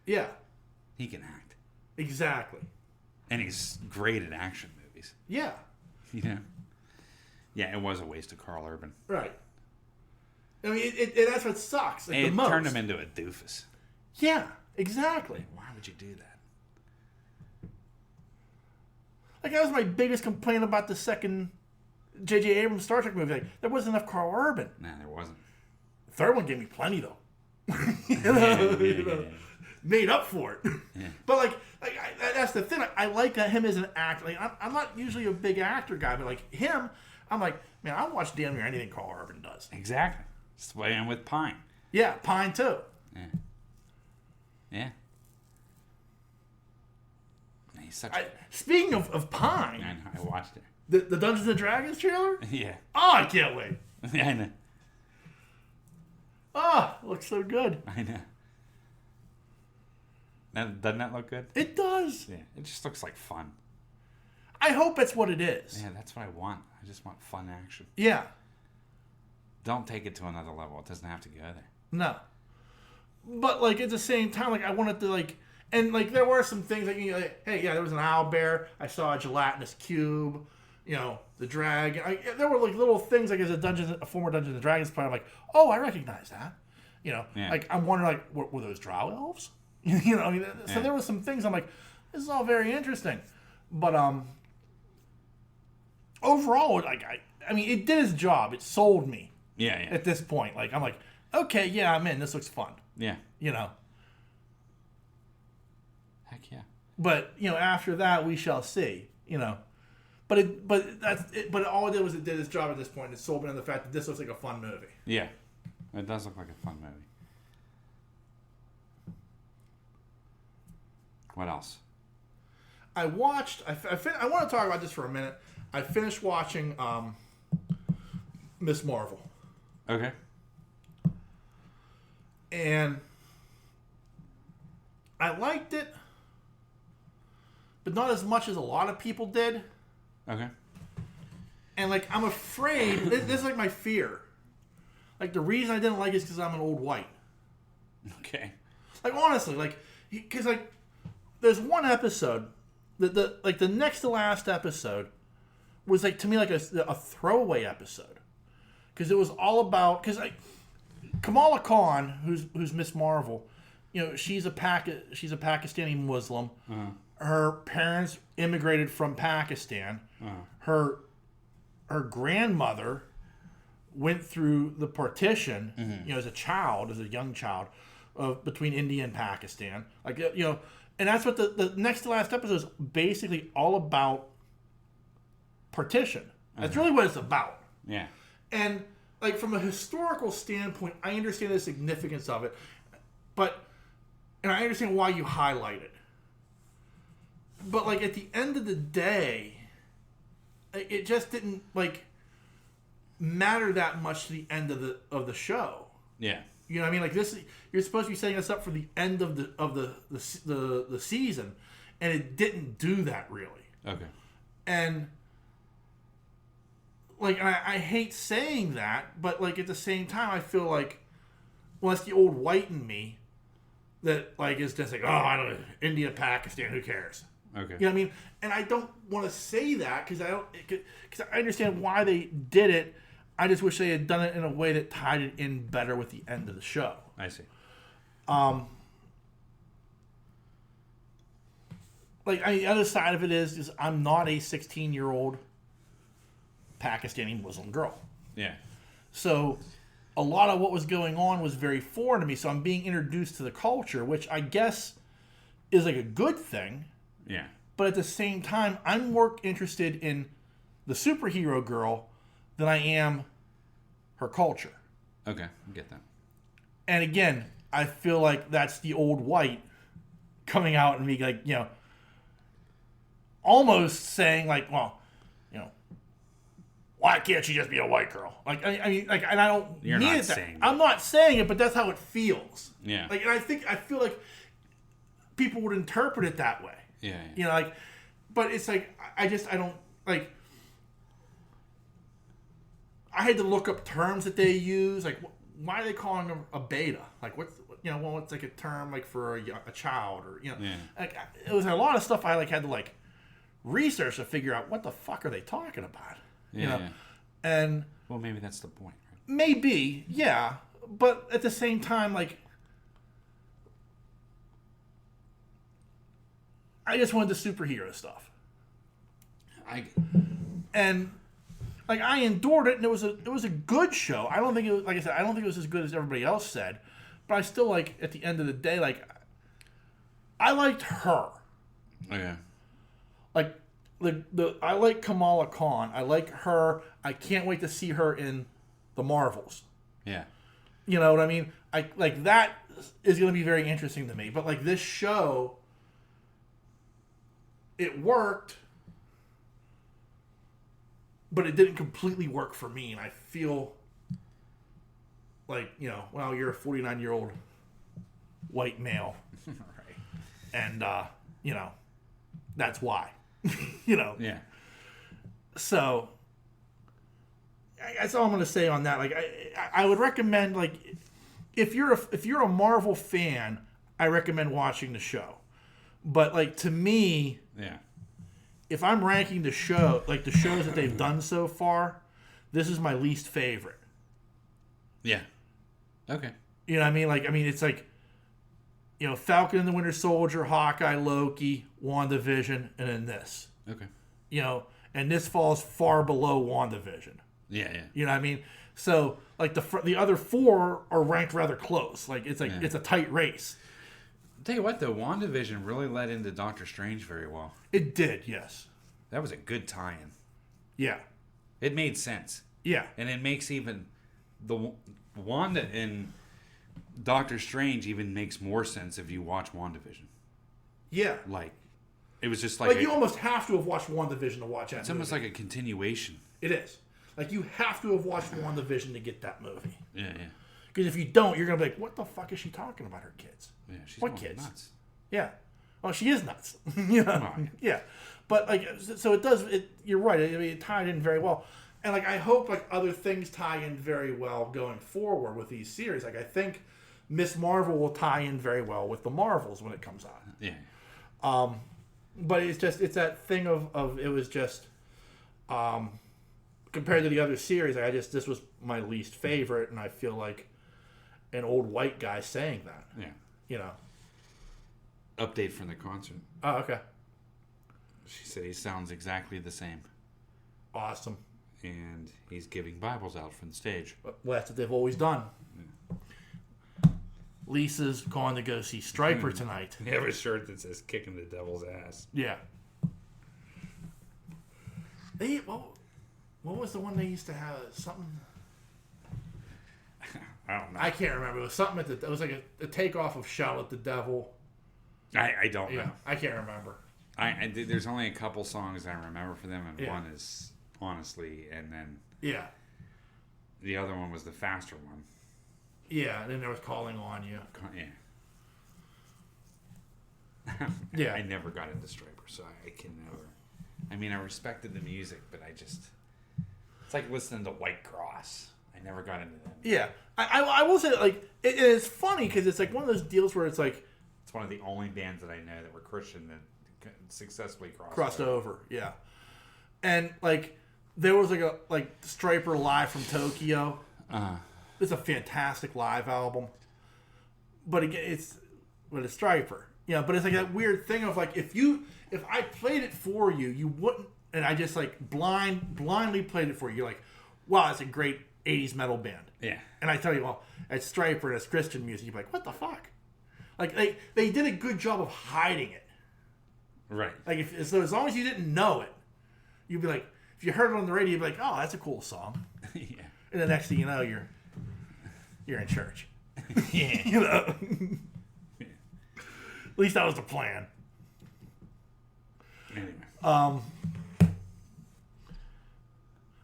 Yeah. He can act. Exactly. And he's great at action movies. Yeah. You know? Yeah, it was a waste of Carl Urban. Right. I mean, that's what sucks. Like, It the most. turned him into a doofus. Yeah, exactly. Why would you do that? Like, that was my biggest complaint about the second J.J. Abrams Star Trek movie. Like, there wasn't enough Carl Urban. Nah, there wasn't. The third one gave me plenty, though. Yeah. Made up for it. Yeah. But, like that's the thing. I like him as an actor. Like, I'm not usually a big actor guy, but, like, him, I'm like, man, I'll watch damn near anything Carl Urban does. Exactly. It's the way I'm with Pine. Yeah, Pine, too. Yeah. Yeah. He's such a... Speaking of Pine, I know, I watched it. the Dungeons & Dragons trailer? Yeah. Oh, I can't wait. Yeah, I know. Oh, it looks so good. I know. Doesn't that look good? It does. Yeah. It just looks like fun. I hope that's what it is. Yeah, that's what I want. I just want fun action. Yeah. Don't take it to another level. It doesn't have to go there. No. But, like, at the same time, like, I wanted to, like... And, like, there were some things, like, you know, like, hey, yeah, there was an owlbear. I saw a gelatinous cube. You know, the dragon. There were, like, little things, like, as a former Dungeons & Dragons player, I'm like, oh, I recognize that. You know, Yeah. like, I'm wondering, like, were those drow elves? You know, I mean, so Yeah. there were some things I'm like, this is all very interesting. But, overall, like, I mean, it did its job. It sold me. Yeah, yeah. At this point. Like, I'm like, okay, yeah, I'm in. This looks fun. Yeah. You know. Heck yeah. But, you know, after that, we shall see. You know. But all it did was it did its job at this point. It sold me on the fact that this looks like a fun movie. Yeah. It does look like a fun movie. What else? I watched... I want to talk about this for a minute. I finished watching Miss Marvel. Okay. And I liked it, but not as much as a lot of people did. Okay. And, like, I'm afraid... this is, like, my fear. Like, the reason I didn't like it is because I'm an old white. Okay. Like, honestly, like... Because, like, there's one episode... The next to last episode was, like, to me, like, a throwaway episode. because it was all about Kamala Khan, who's Miss Marvel, she's a Pakistani Muslim. Her parents immigrated from Pakistan. Her grandmother went through the partition, as a young child, between India and Pakistan. And that's what the next to last episode is basically all about partition. That's really what it's about. Yeah. And from a historical standpoint, I understand the significance of it, and I understand why you highlight it. But at the end of the day, it just didn't matter that much to the end of the show. Yeah. You know what I mean? This, you're supposed to be setting us up for the end of the season, and it didn't do that really. Okay. And I hate saying that, but at the same time, I feel well, that's the old white in me that is just oh, I don't know, India, Pakistan, who cares? Okay. You know what I mean? And I don't want to say that because I understand why they did it. I just wish they had done it in a way that tied it in better with the end of the show. I see. The other side of it is I'm not a 16-year-old Pakistani Muslim girl. Yeah. So a lot of what was going on was very foreign to me. So I'm being introduced to the culture, which I guess is a good thing. Yeah. But at the same time, I'm more interested in the superhero girl than I am her culture. Okay, I get that. And again, I feel that's the old white coming out and being almost saying well, why can't she just be a white girl? And I don't You're mean not it that. saying I'm not saying it, but that's how it feels. Yeah. And I feel like people would interpret it that way. Yeah. But it's I don't I had to look up terms that they use. Why are they calling them a beta? What's what's a term for a child or Yeah. It was a lot of stuff I had to research to figure out what the fuck are they talking about. Yeah. And well, maybe that's the point, right? maybe, yeah, but at the same time, I just wanted the superhero stuff. And I endured it, and it was a good show. I don't think it was, I said, I don't think it was as good as everybody else said, but I still at the end of the day, I liked her. Okay. I like Kamala Khan. I like her. I can't wait to see her in the Marvels. Yeah. You know what I mean? That is going to be very interesting to me. But this show, it worked, but it didn't completely work for me. And I feel well, you're a 49-year-old white male. Right. And, that's why. Yeah. So, that's all I'm going to say on that. I would recommend, if you're a Marvel fan, I recommend watching the show. But, to me, Yeah. if I'm ranking the show, the shows that they've done so far, this is my least favorite. Yeah. Okay. You know what I mean? It's Falcon and the Winter Soldier, Hawkeye, Loki, WandaVision, and then this. Okay. And this falls far below WandaVision. Yeah, yeah. You know what I mean? So, the other four are ranked rather close. It's a tight race. I'll tell you what, though, WandaVision really led into Doctor Strange very well. It did, yes. That was a good tie-in. Yeah. It made sense. Yeah. And it makes even the Wanda and Doctor Strange even makes more sense if you watch WandaVision. Yeah. It was just you almost have to have watched WandaVision to watch that It's movie. almost like a continuation. It is. You have to have watched WandaVision to get that movie. Yeah, yeah. Because if you don't, you're going to be what the fuck is she talking about her kids? Yeah, she's What going kids? nuts. Yeah. Well, she is nuts. Yeah. But, so it does, you're right. It tied in very well. And, I hope, other things tie in very well going forward with these series. I think Miss Marvel will tie in very well with the Marvels when it comes out. Yeah. But it's that thing of it was just, compared to the other series, this was my least favorite, and I feel like an old white guy saying that. Yeah. You know. Update from the concert. Oh, okay. She said he sounds exactly the same. Awesome. And he's giving Bibles out from the stage. Well, that's what they've always done. Yeah. Lisa's going to go see Stryper tonight. They have a shirt that says "Kicking the Devil's Ass." Yeah. What was the one they used to have? Something. I don't know. I can't remember. It was something it was like a takeoff of "Shout at the Devil." I don't know. I can't remember. There's only a couple songs I remember for them, and Yeah. one is Honestly, and then Yeah. the other one was the faster one. Yeah, and then there was Calling on You. Yeah. Yeah. I never got into Stryper, so I can never. I mean, I respected the music, but it's like listening to White Cross. I never got into them. Yeah. I will say, like, it's funny because it's like one of those deals where it's like. It's one of the only bands that I know that were Christian that successfully crossed over. Yeah. And, like, there was like Stryper Live from Tokyo. It's a fantastic live album. But again, it's Stryper. Yeah, but it's like that weird thing of like if I played it for you, you wouldn't, and I just like blindly played it for you. You're like, wow, that's a great 80s metal band. Yeah. And I tell you, well, it's Stryper and it's Christian music. You're like, what the fuck? Like they did a good job of hiding it. Right. Like so as long as you didn't know it, you'd be like, if you heard it on the radio, you'd be like, oh, that's a cool song. Yeah. And the next thing you know, you're in church. Yeah. You know. At least that was the plan. Anyway.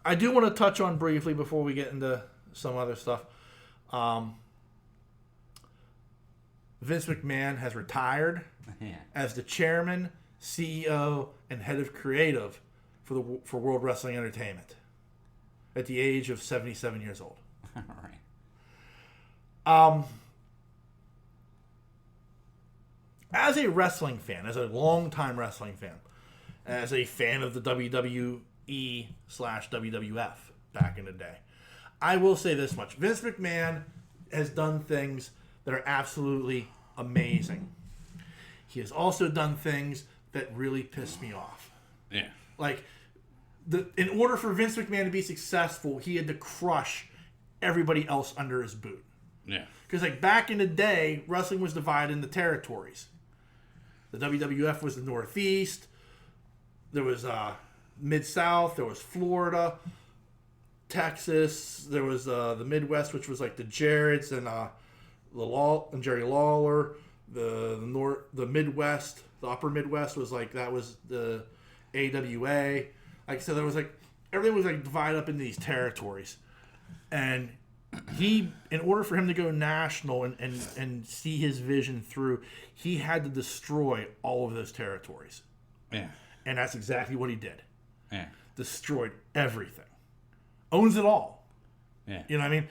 I do want to touch on briefly before we get into some other stuff. Vince McMahon has retired as the chairman, CEO, and head of creative for World Wrestling Entertainment at the age of 77 years old. All right. As a wrestling fan, as a longtime wrestling fan, as a fan of the WWE/WWF back in the day, I will say this much. Vince McMahon has done things that are absolutely amazing. He has also done things that really piss me off. Yeah. Like, in order for Vince McMahon to be successful, he had to crush everybody else under his boot. Yeah. Because, like, back in the day, wrestling was divided into territories. The WWF was the Northeast. There was Mid-South. There was Florida, Texas. There was the Midwest, which was, like, the Jarretts and Jerry Lawler. The Midwest, the Upper Midwest was, like, that was the AWA. Like, so there was, like, everything was, like, divided up into these territories. And in order for him to go national and see his vision through, he had to destroy all of those territories. Yeah. And that's exactly what he did. Yeah. Destroyed everything. Owns it all. Yeah. You know what I mean?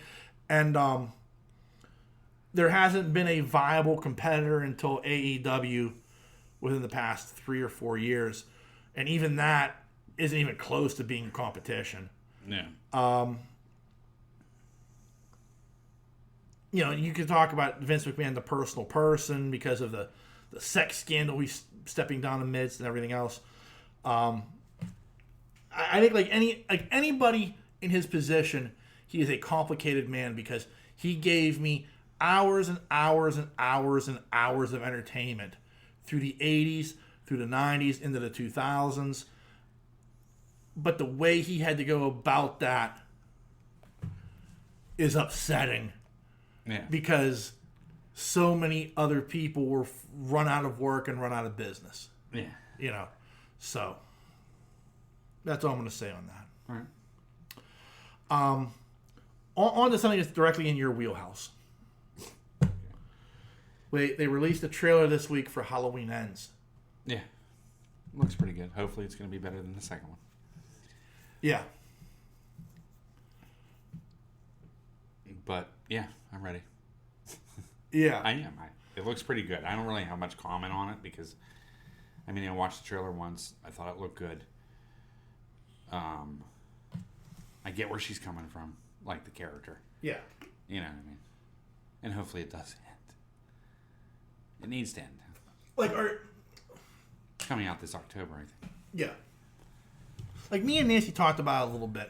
And there hasn't been a viable competitor until AEW within the past 3 or 4 years. And even that isn't even close to being competition. Yeah. You know, you could talk about Vince McMahon, the personal person, because of the sex scandal he's stepping down amidst and everything else. I think like anybody in his position, he is a complicated man because he gave me hours and hours and hours and hours of entertainment through the 80s, through the 90s, into the 2000s. But the way he had to go about that is upsetting. Yeah. Because so many other people were run out of work and run out of business. Yeah. You know, so that's all I'm going to say on that. All right. On to something that's directly in your wheelhouse. They released a trailer this week for Halloween Ends. Yeah. Looks pretty good. Hopefully it's going to be better than the second one. Yeah. But, yeah, I'm ready. Yeah. I am. It looks pretty good. I don't really have much comment on it because, I mean, I watched the trailer once. I thought it looked good. I get where she's coming from, like the character. Yeah. You know what I mean? And hopefully it does end. It needs to end. Like, Coming out this October, I think. Yeah. Like, me and Nancy talked about it a little bit.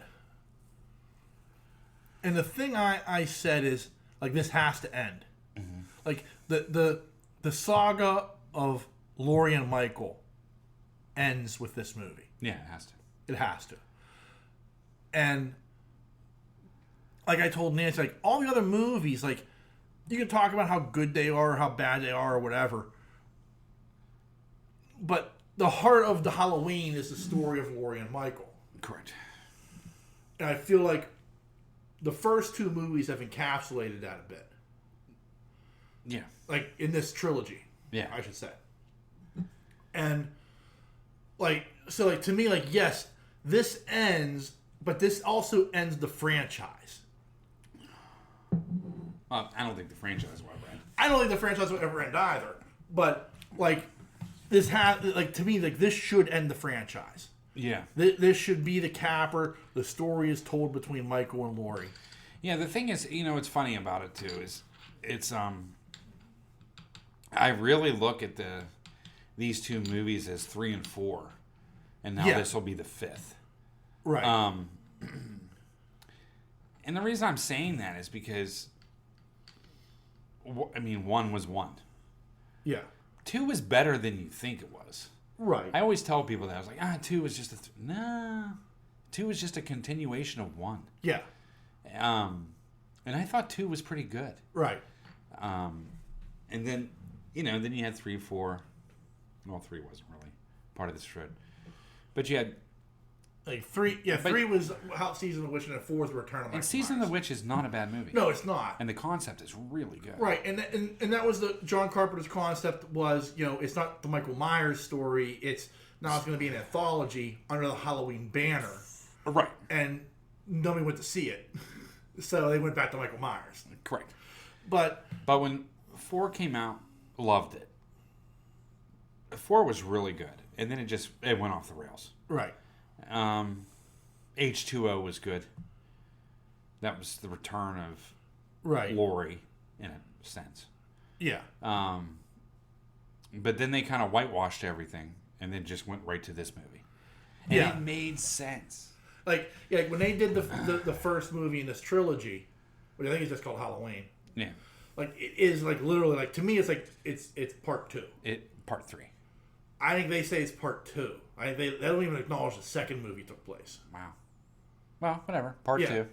And the thing I said is, like, this has to end. Mm-hmm. Like, the saga of Laurie and Michael ends with this movie. Yeah, it has to. It has to. And, like I told Nancy, like, all the other movies, like, you can talk about how good they are or how bad they are or whatever. But the heart of the Halloween is the story of Laurie and Michael. Correct. And I feel like the first two movies have encapsulated that a bit. Yeah. Like, in this trilogy. Yeah. I should say. And, like, so, like, to me, like, yes, this ends, but this also ends the franchise. I don't think the franchise will ever end. I don't think the franchise will ever end either. But, like, this has, like, to me, like, this should end the franchise. Yeah. This should be the capper. The story is told between Michael and Laurie. Yeah, the thing is, what's funny about it, too, is it's, I really look at these two movies as 3 and 4. And now this will be the 5th. Right. And the reason I'm saying that is because, I mean, 1 was 1. Yeah. 2 was better than you think it was. Right. I always tell people that. I was like, 2 was just nah. 2 was just a continuation of 1. Yeah. And I thought 2 was pretty good. Right. And then, then you had 3, 4. Well, 3 wasn't really part of this shred. But you had... Like 3, yeah, 3 was Season of the Witch, and 4 was Return of Michael And Season of the Witch is not a bad movie. No, it's not. And the concept is really good. Right, and that was the John Carpenter's concept was, it's not the Michael Myers story, it's going to be an anthology under the Halloween banner. Right. And nobody went to see it. So they went back to Michael Myers. Correct. But when 4 came out, loved it. 4 was really good. And then it went off the rails. Right. H2O was good. That was the return of Laurie, in a sense. Yeah. But then they kind of whitewashed everything and then just went right to this movie. And it made sense. Like when they did the first movie in this trilogy, which I think is just called Halloween. Yeah. Like, it is, like, literally, like, to me, it's like, it's part 2. Part 3. I think they say it's part 2. They don't even acknowledge the second movie took place. Wow. Well, whatever. Part 2.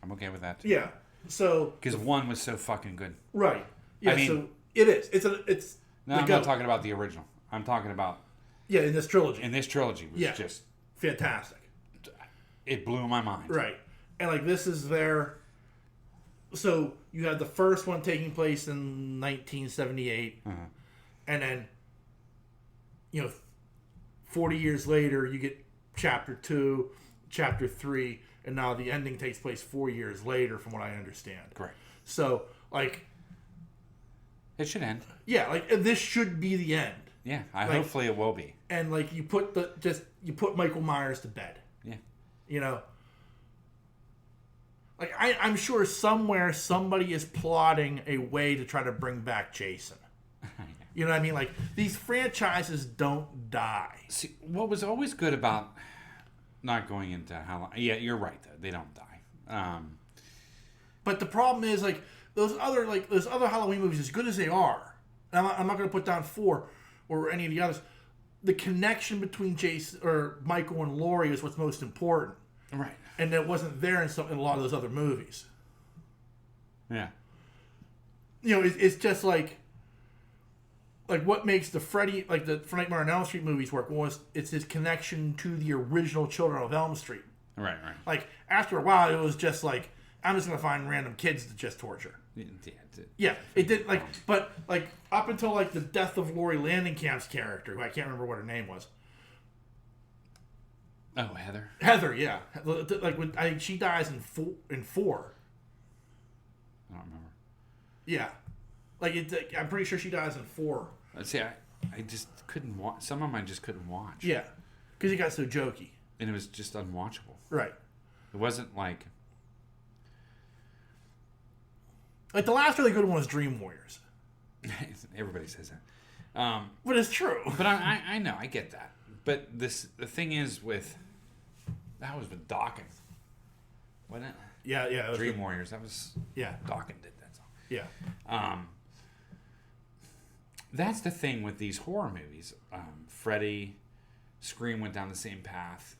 I'm okay with that. Too. Yeah. So because 1 was so fucking good. Right. Yeah. I mean, so it is. It's. No, I'm not talking about the original. I'm talking about. Yeah, in this trilogy. In this trilogy was just fantastic. It blew my mind. Right, and like this is their. So you had the first one taking place in 1978, and then, 40 years later, you get Chapter 2, Chapter 3, and now the ending takes place 4 years later, from what I understand. Correct. So, like... It should end. Yeah, like, this should be the end. Yeah, hopefully it will be. And, like, you put Michael Myers to bed. Yeah. Like, I'm sure somewhere somebody is plotting a way to try to bring back Jason. You know what I mean? Like, these franchises don't die. See, what was always good about not going into Halloween... Yeah, you're right, though. They don't die. But the problem is, like, those other Halloween movies, as good as they are, and I'm not going to put down 4 or any of the others, the connection between Jason or Michael and Laurie is what's most important. Right. And that wasn't there in a lot of those other movies. Yeah. It's just like what makes the Nightmare on Elm Street movies work was it's his connection to the original Children of Elm Street. Right. Like, after a while, it was just like, I'm just going to find random kids to just torture. Yeah, it did, like, but, like, up until, like, the death of Laurie Landingcamp's character, who I can't remember what her name was. Oh, Heather? Heather, yeah. Like, when I think she dies in 4. I don't remember. Yeah. Like, I'm pretty sure she dies in 4. See, I just couldn't watch. Some of them I just couldn't watch. Yeah. Because he got so jokey. And it was just unwatchable. Right. It wasn't like the last really good one was Dream Warriors. everybody says that. But it's true. But I know, I get that. But the thing is that was with Dawkins, wasn't it? Yeah. Dream Warriors. That was Dawkins did that song. Yeah. That's the thing with these horror movies. Freddy, Scream went down the same path.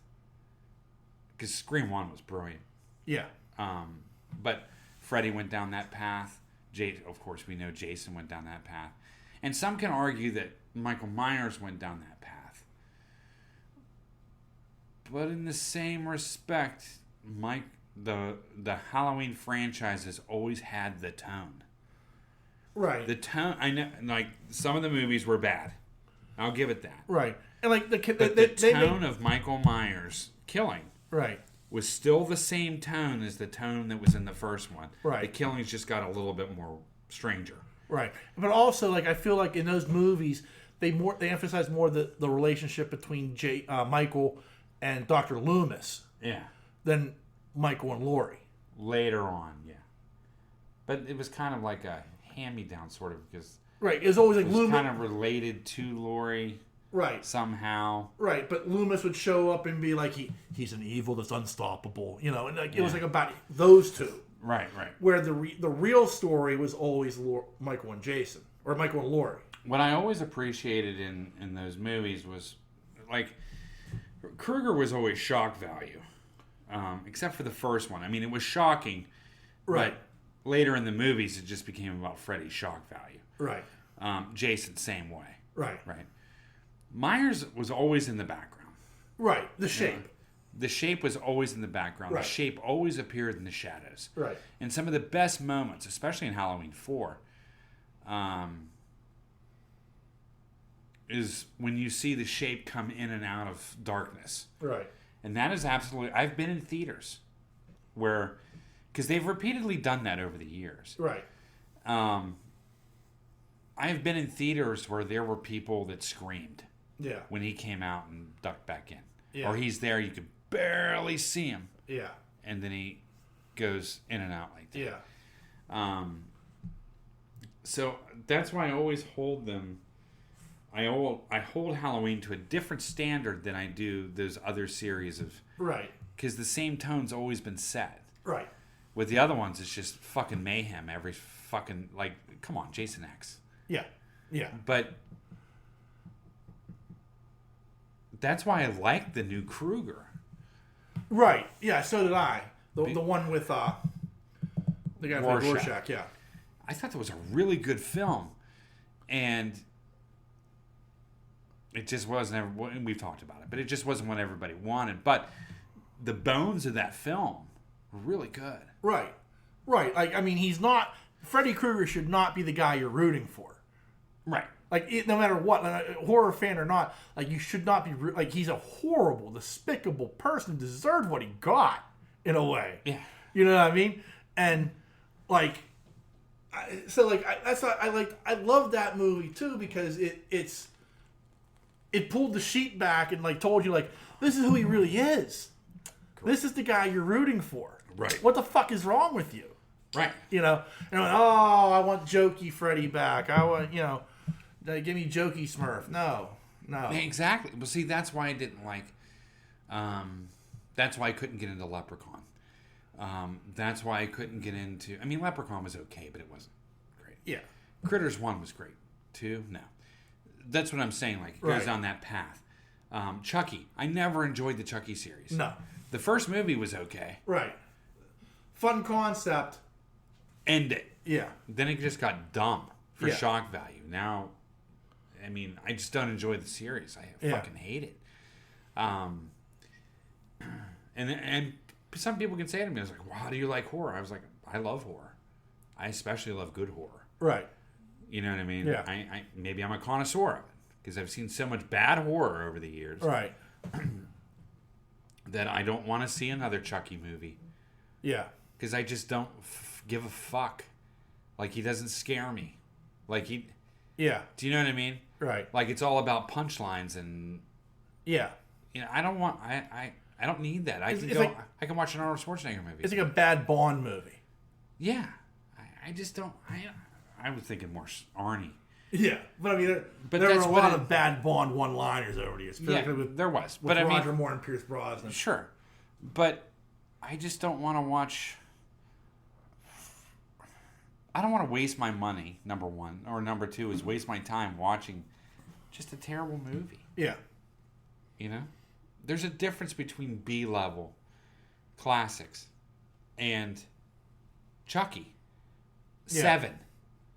Because Scream 1 was brilliant. Yeah. But Freddy went down that path. Of course, we know Jason went down that path. And some can argue that Michael Myers went down that path. But in the same respect, the Halloween franchise has always had the tone. Right. The tone, I know, like, some of the movies were bad. I'll give it that. Right. And like the tone of Michael Myers killing right was still the same tone as the tone that was in the first one. Right. The killings just got a little bit more stranger. Right. But also, like, I feel like in those movies, they emphasize more the relationship between Michael and Dr. Loomis. Yeah. Than Michael and Laurie. Later on, yeah. But it was kind of like a hand-me-down, sort of, because right, it was always like Loomis Loomis kind of related to Laurie. Right. Somehow. Right, but Loomis would show up and be like, he's an evil that's unstoppable, and like it was like about those two. Right. Where the real story was always Michael and Jason, or Michael and Laurie. What I always appreciated in those movies was, like, Krueger was always shock value, except for the first one. I mean, it was shocking, right? But later in the movies, it just became about Freddy's shock value. Right. Jason, same way. Right. Myers was always in the background. Right. The shape. The shape was always in the background. Right. The shape always appeared in the shadows. Right. And some of the best moments, especially in Halloween 4, is when you see the shape come in and out of darkness. Right. And that is absolutely... I've been in theaters where... Because they've repeatedly done that over the years. Right. I've been in theaters where there were people that screamed. Yeah. When he came out and ducked back in. Yeah. Or he's there, you could barely see him. Yeah. And then he goes in and out like that. Yeah. So that's why I always hold them... I hold Halloween to a different standard than I do those other series of... Right. Because the same tone's always been set. Right. With the other ones, it's just fucking mayhem every fucking... Like, come on, Jason X. Yeah. Yeah. But... That's why I like the new Krueger. Right. Yeah, so did I. The one with the guy from Rorschach, yeah. I thought that was a really good film. And it just wasn't... We've talked about it. But it just wasn't what everybody wanted. But the bones of that film were really good. Right. Right. Like, I mean, he's not... Freddy Krueger should not be the guy you're rooting for. Right. Like, no matter what, like, a horror fan or not, like, you should not be... Like, he's a horrible, despicable person, deserved what he got, in a way. Yeah. You know what I mean? And, like... that's why I love that movie, too, because it pulled the sheet back and, like, told you, like, this is who he really is. Correct. This is the guy you're rooting for. Right. What the fuck is wrong with you? Right. And I want jokey Freddy back. I want, give me jokey Smurf. No. Exactly. Well, see, that's why I didn't like... that's why I couldn't get into Leprechaun. That's why I couldn't get into... I mean, Leprechaun was okay, but it wasn't great. Yeah. Critters 1 was great. 2, no. That's what I'm saying. Like, it goes down that path. Chucky. I never enjoyed the Chucky series. No. The first movie was okay. Right. Fun concept. End it. Yeah. Then it just got dumb for shock value. Now, I mean, I just don't enjoy the series. I fucking hate it. And some people can say to me, I was like, well, how do you like horror? I was like, I love horror. I especially love good horror. Right. You know what I mean? Yeah. I maybe I'm a connoisseur of it because I've seen so much bad horror over the years. Right. That I don't want to see another Chucky movie. Yeah. Because I just don't give a fuck. Like, he doesn't scare me. Like, he... Yeah. Do you know what I mean? Right. Like, it's all about punchlines and... Yeah. I don't want... I I don't need that. I can watch an Arnold Schwarzenegger movie. It's like a bad Bond movie. Yeah. I just don't. I was thinking more Arnie. Yeah, but I mean, there were a lot of bad Bond one-liners over the years. There was. With Roger Moore and Pierce Brosnan. Sure. But I just don't want to watch... I don't want to waste my money, number one. Or number two is waste my time watching just a terrible movie. Yeah. You know? There's a difference between B-level classics and Chucky. Yeah. 7.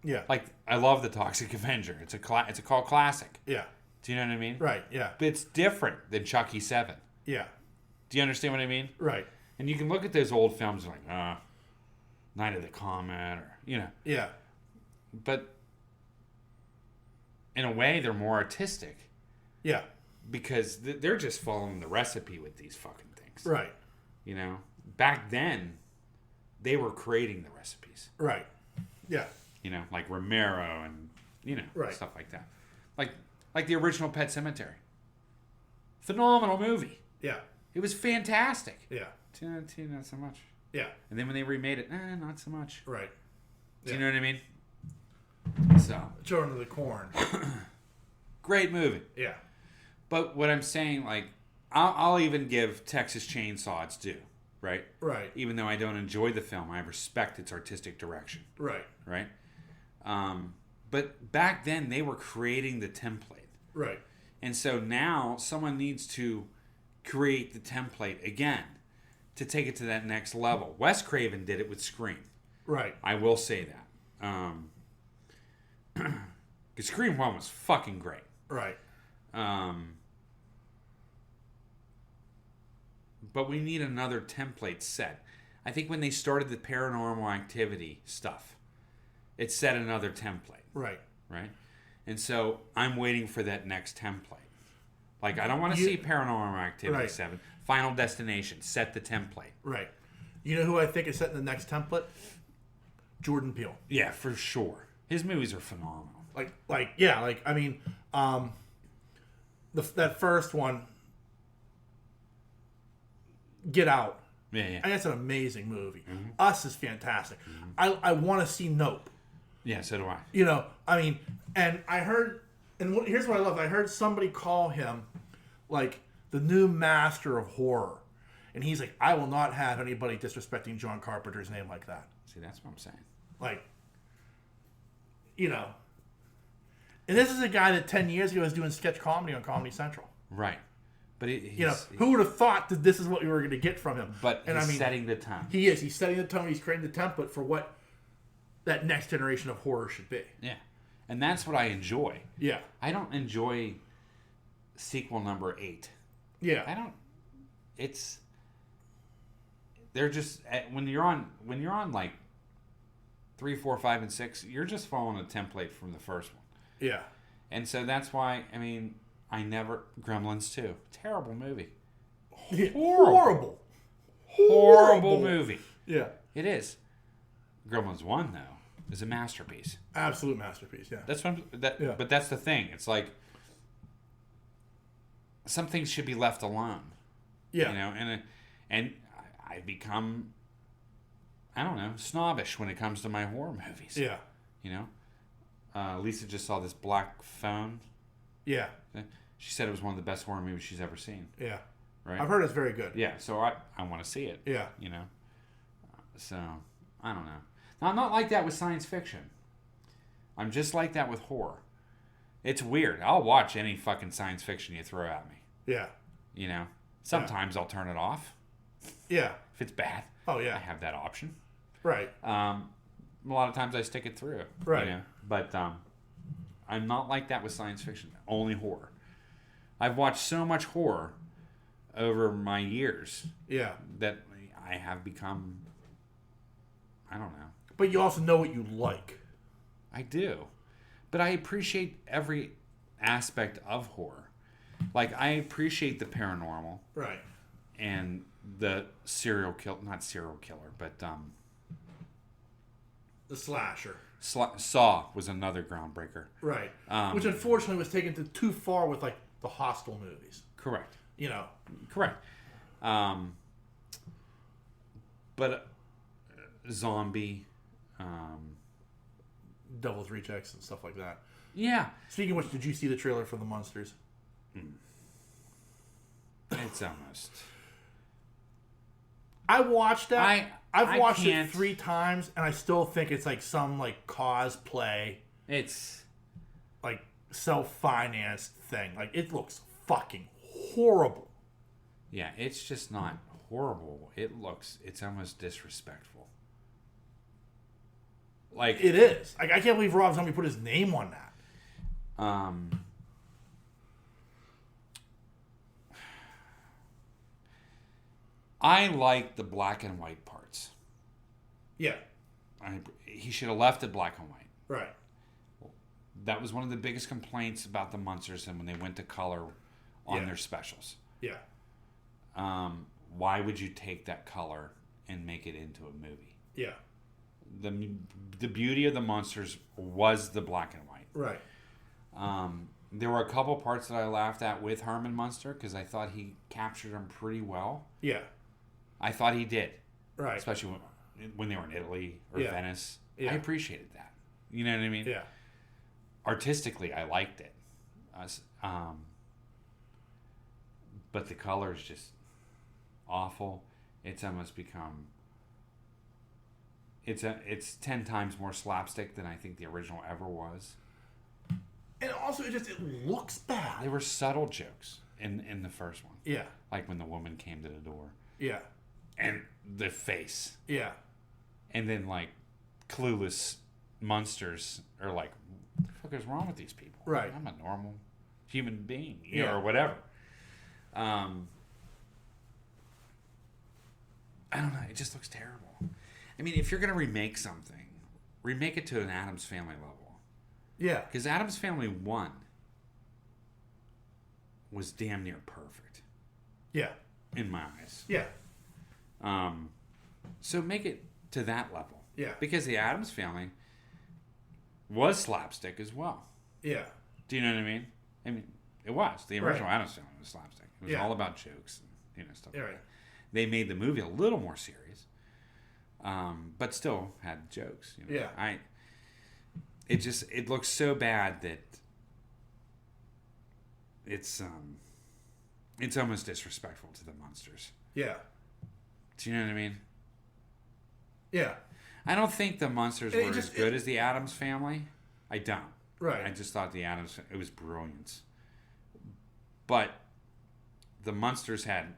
Yeah. Like, I love The Toxic Avenger. It's a cult classic. Yeah. Do you know what I mean? Right, yeah. But it's different than Chucky 7. Yeah. Do you understand what I mean? Right. And you can look at those old films like, Night of the Comet, or, you know. Yeah. But in a way, they're more artistic. Yeah. Because they're just following the recipe with these fucking things. Right. You know? Back then, they were creating the recipes. Right. Yeah. You know, like Romero and, you know, right. stuff like that. Like the original Pet Sematary. Phenomenal movie. Yeah. It was fantastic. Yeah. Two, not so much. Yeah. And then when they remade it, not so much. Right. Do you know what I mean? So. Children of the Corn. Great movie. Yeah. But what I'm saying, like, I'll even give Texas Chainsaw its due, right? Right. Even though I don't enjoy the film, I respect its artistic direction. Right. Right? But back then, they were creating the template. Right. And so now, someone needs to create the template again to take it to that next level. Wes Craven did it with Scream. Right. I will say that. Because Scream 1 was fucking great. Right. But we need another template set. I think when they started the Paranormal Activity stuff, it set another template. Right. Right? And so I'm waiting for that next template. Like, I don't want to see Paranormal Activity 7. Final Destination. Set the template. Right. You know who I think is setting the next template? Jordan Peele. Yeah, for sure. His movies are phenomenal. I mean, that first one, Get Out. Yeah. And that's an amazing movie. Mm-hmm. Us is fantastic. Mm-hmm. I want to see Nope. Yeah, so do I. You know, I mean, and I heard, and here's what I love. I heard somebody call him, like, the new master of horror. And he's like, I will not have anybody disrespecting John Carpenter's name like that. See, that's what I'm saying. Like, you know. And this is a guy that 10 years ago was doing sketch comedy on Comedy Central. Right. But who would have thought that this is what we were going to get from him? But he's setting the tone. He is. He's setting the tone. He's creating the template for what that next generation of horror should be. Yeah. And that's what I enjoy. Yeah. I don't enjoy sequel number 8. Yeah. I don't. They're just when you're on like 3, 4, 5, and 6, you're just following a template from the first one. Yeah. And so that's why, I mean, Gremlins 2. Terrible movie. Horrible movie. Yeah. It is. Gremlins 1, though, is a masterpiece. Absolute masterpiece, yeah. That's what But that's the thing. It's like some things should be left alone. Yeah. You know, and I become, I don't know, snobbish when it comes to my horror movies. Yeah. You know? Lisa just saw this Black Phone. Yeah. She said it was one of the best horror movies she's ever seen. Yeah. Right? I've heard it's very good. Yeah, so I want to see it. Yeah. You know? So, I don't know. Now, I'm not like that with science fiction. I'm just like that with horror. It's weird. I'll watch any fucking science fiction you throw at me. Yeah. You know? Sometimes I'll turn it off. Yeah. If it's bad. Oh, yeah. I have that option. Right. A lot of times I stick it through. Right. You know? But I'm not like that with science fiction. Only horror. I've watched so much horror over my years. Yeah. That I have become, I don't know. But you also know what you like. I do. But I appreciate every aspect of horror. Like, I appreciate the paranormal. Right. And the not serial killer, but the slasher. Saw was another groundbreaker. Right. Which unfortunately was taken too far with, like, the Hostel movies. Correct. You know. Correct. But Zombie, Devil's Rejects and stuff like that. yeah, Speaking of which, did you see the trailer for the Monsters? it's almost. I watched that. I've watched it can't- 3 times, and I still think it's like some like cosplay, It's like self-financed thing. Like it looks fucking horrible. yeah, it's just not horrible. It's almost disrespectful. Like It is. Like I can't believe Rob Zombie put his name on that. I like the black and white parts. Yeah. He should have left it black and white. Right. That was one of the biggest complaints about the Munsters and when they went to color on their specials. Yeah. Why would you take that color and make it into a movie? Yeah. The beauty of the Munsters was the black and white. Right. There were a couple parts that I laughed at with Herman Munster because I thought he captured them pretty well. Yeah. I thought he did. Right. Especially when they were in Italy or Venice. Yeah. I appreciated that. You know what I mean? Yeah. Artistically, I liked it. But the color is just awful. It's almost become... It's 10 times more slapstick than I think the original ever was. And also, it looks bad. There were subtle jokes in the first one. Yeah. Like when the woman came to the door. Yeah. And the face. Yeah. And then, like, clueless monsters are like, what the fuck is wrong with these people? Right. I'm a normal human being, you know, or whatever. I don't know. It just looks terrible. I mean, if you're going to remake something, remake it to an Addams Family level. Yeah. Because Addams Family 1 was damn near perfect. Yeah. In my eyes. Yeah. So make it to that level. Yeah. Because the Addams Family was slapstick as well. Yeah. Do you know what I mean? I mean, it was. The original Addams Family was slapstick. It was all about jokes and stuff like that. They made the movie a little more serious, but still had jokes. Yeah. It looks so bad that it's almost disrespectful to the Munsters. Yeah. Do you know what I mean? Yeah. I don't think the Munsters were as good as the Addams Family. I don't. Right. I just thought it was brilliant. But the Munsters had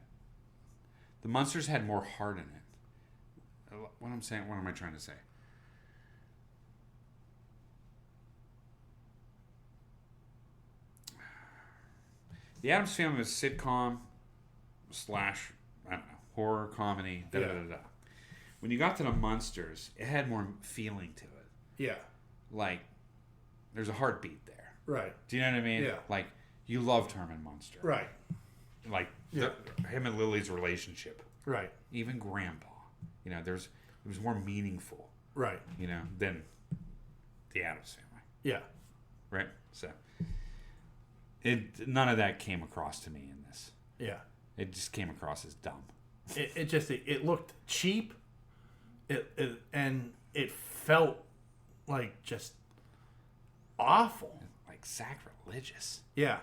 more heart in it. What am I trying to say? The Addams Family was a sitcom / I don't know, horror comedy. Da, da, da, da. When you got to the Munsters, it had more feeling to it. Yeah. Like, there's a heartbeat there. Right. Do you know what I mean? Yeah. Like, you loved Herman Munster. Right. Like, him and Lily's relationship. Right. Even Grandpa. You know, it was more meaningful. Right. You know, than the Addams Family. Yeah. Right? So, none of that came across to me in this. Yeah. It just came across as dumb. It looked cheap. And it felt like just awful. Like sacrilegious. Yeah.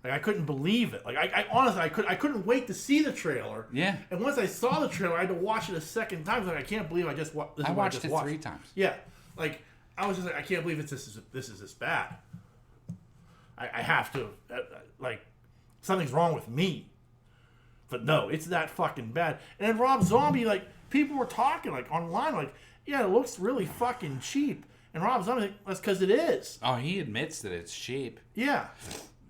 Like I couldn't believe it. Like I honestly I couldn't wait to see the trailer. Yeah. And once I saw the trailer, I had to watch it a second time. Like I can't believe I watched it 3 times. Yeah. Like I was just like I can't believe this is this bad. I have to like something's wrong with me. But no, it's that fucking bad. And then Rob Zombie, like people were talking like online, like yeah, it looks really fucking cheap. And Rob Zombie, like, that's because it is. Oh, he admits that it's cheap. Yeah.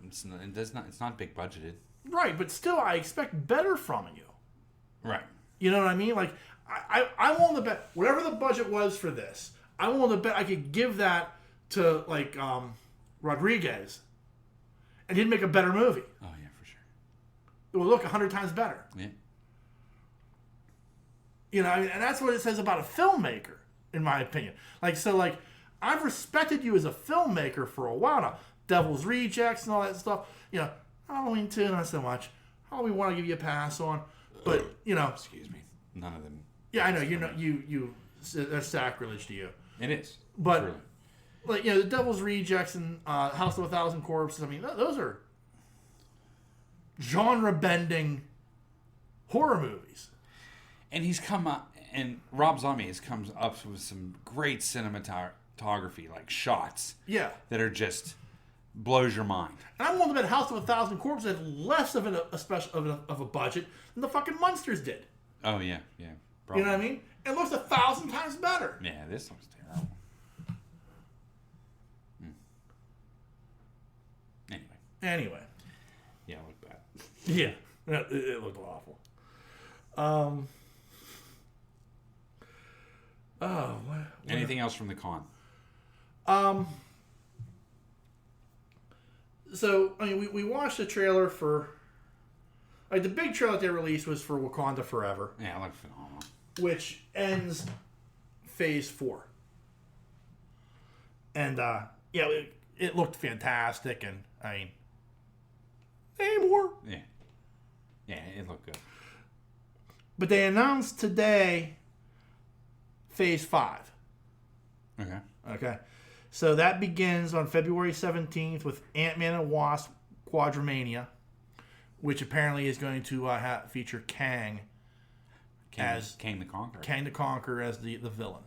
It's not big budgeted. Right, but still, I expect better from you. Right. You know what I mean? Like, I'm willing to bet whatever the budget was for this, I'm willing to bet I could give that to like Rodriguez, and he'd make a better movie. Oh yeah, for sure. It would look 100 times better. Yeah. You know, I mean, and that's what it says about a filmmaker, in my opinion. Like, so, like, I've respected you as a filmmaker for a while now. Devil's Rejects and all that stuff. You know, Halloween 2, not so much. Halloween 1 I'll give you a pass on. But, you know. Excuse me. None of them. Yeah, I know. You're not, that's sacrilege to you. It is. But, truly. like, you know, The Devil's Rejects and House of a Thousand Corpses, I mean, those are genre-bending horror movies. And he's come up, and Rob Zombie has come up with some great cinematography, like shots. Yeah. That are just blows your mind. And I'm willing to bet House of a Thousand Corpses had less of a budget than the fucking Munsters did. Oh, yeah. Probably. You know what I mean? It looks 1,000 times better. Yeah, this looks terrible. Anyway. Yeah, it looked bad. Yeah. It looked awful. Anything else from the con? So, I mean, we watched the trailer for... Like, the big trailer they released was for Wakanda Forever. Yeah, it looked phenomenal. Which ends Phase 4. And, yeah, it looked fantastic, and, I mean... Anymore. Yeah. Yeah, it looked good. But they announced today Phase 5. Okay. So that begins on February 17th with Ant-Man and Wasp Quadromania, which apparently is going to feature Kang as Kang the Conqueror. Kang the Conqueror as the villain.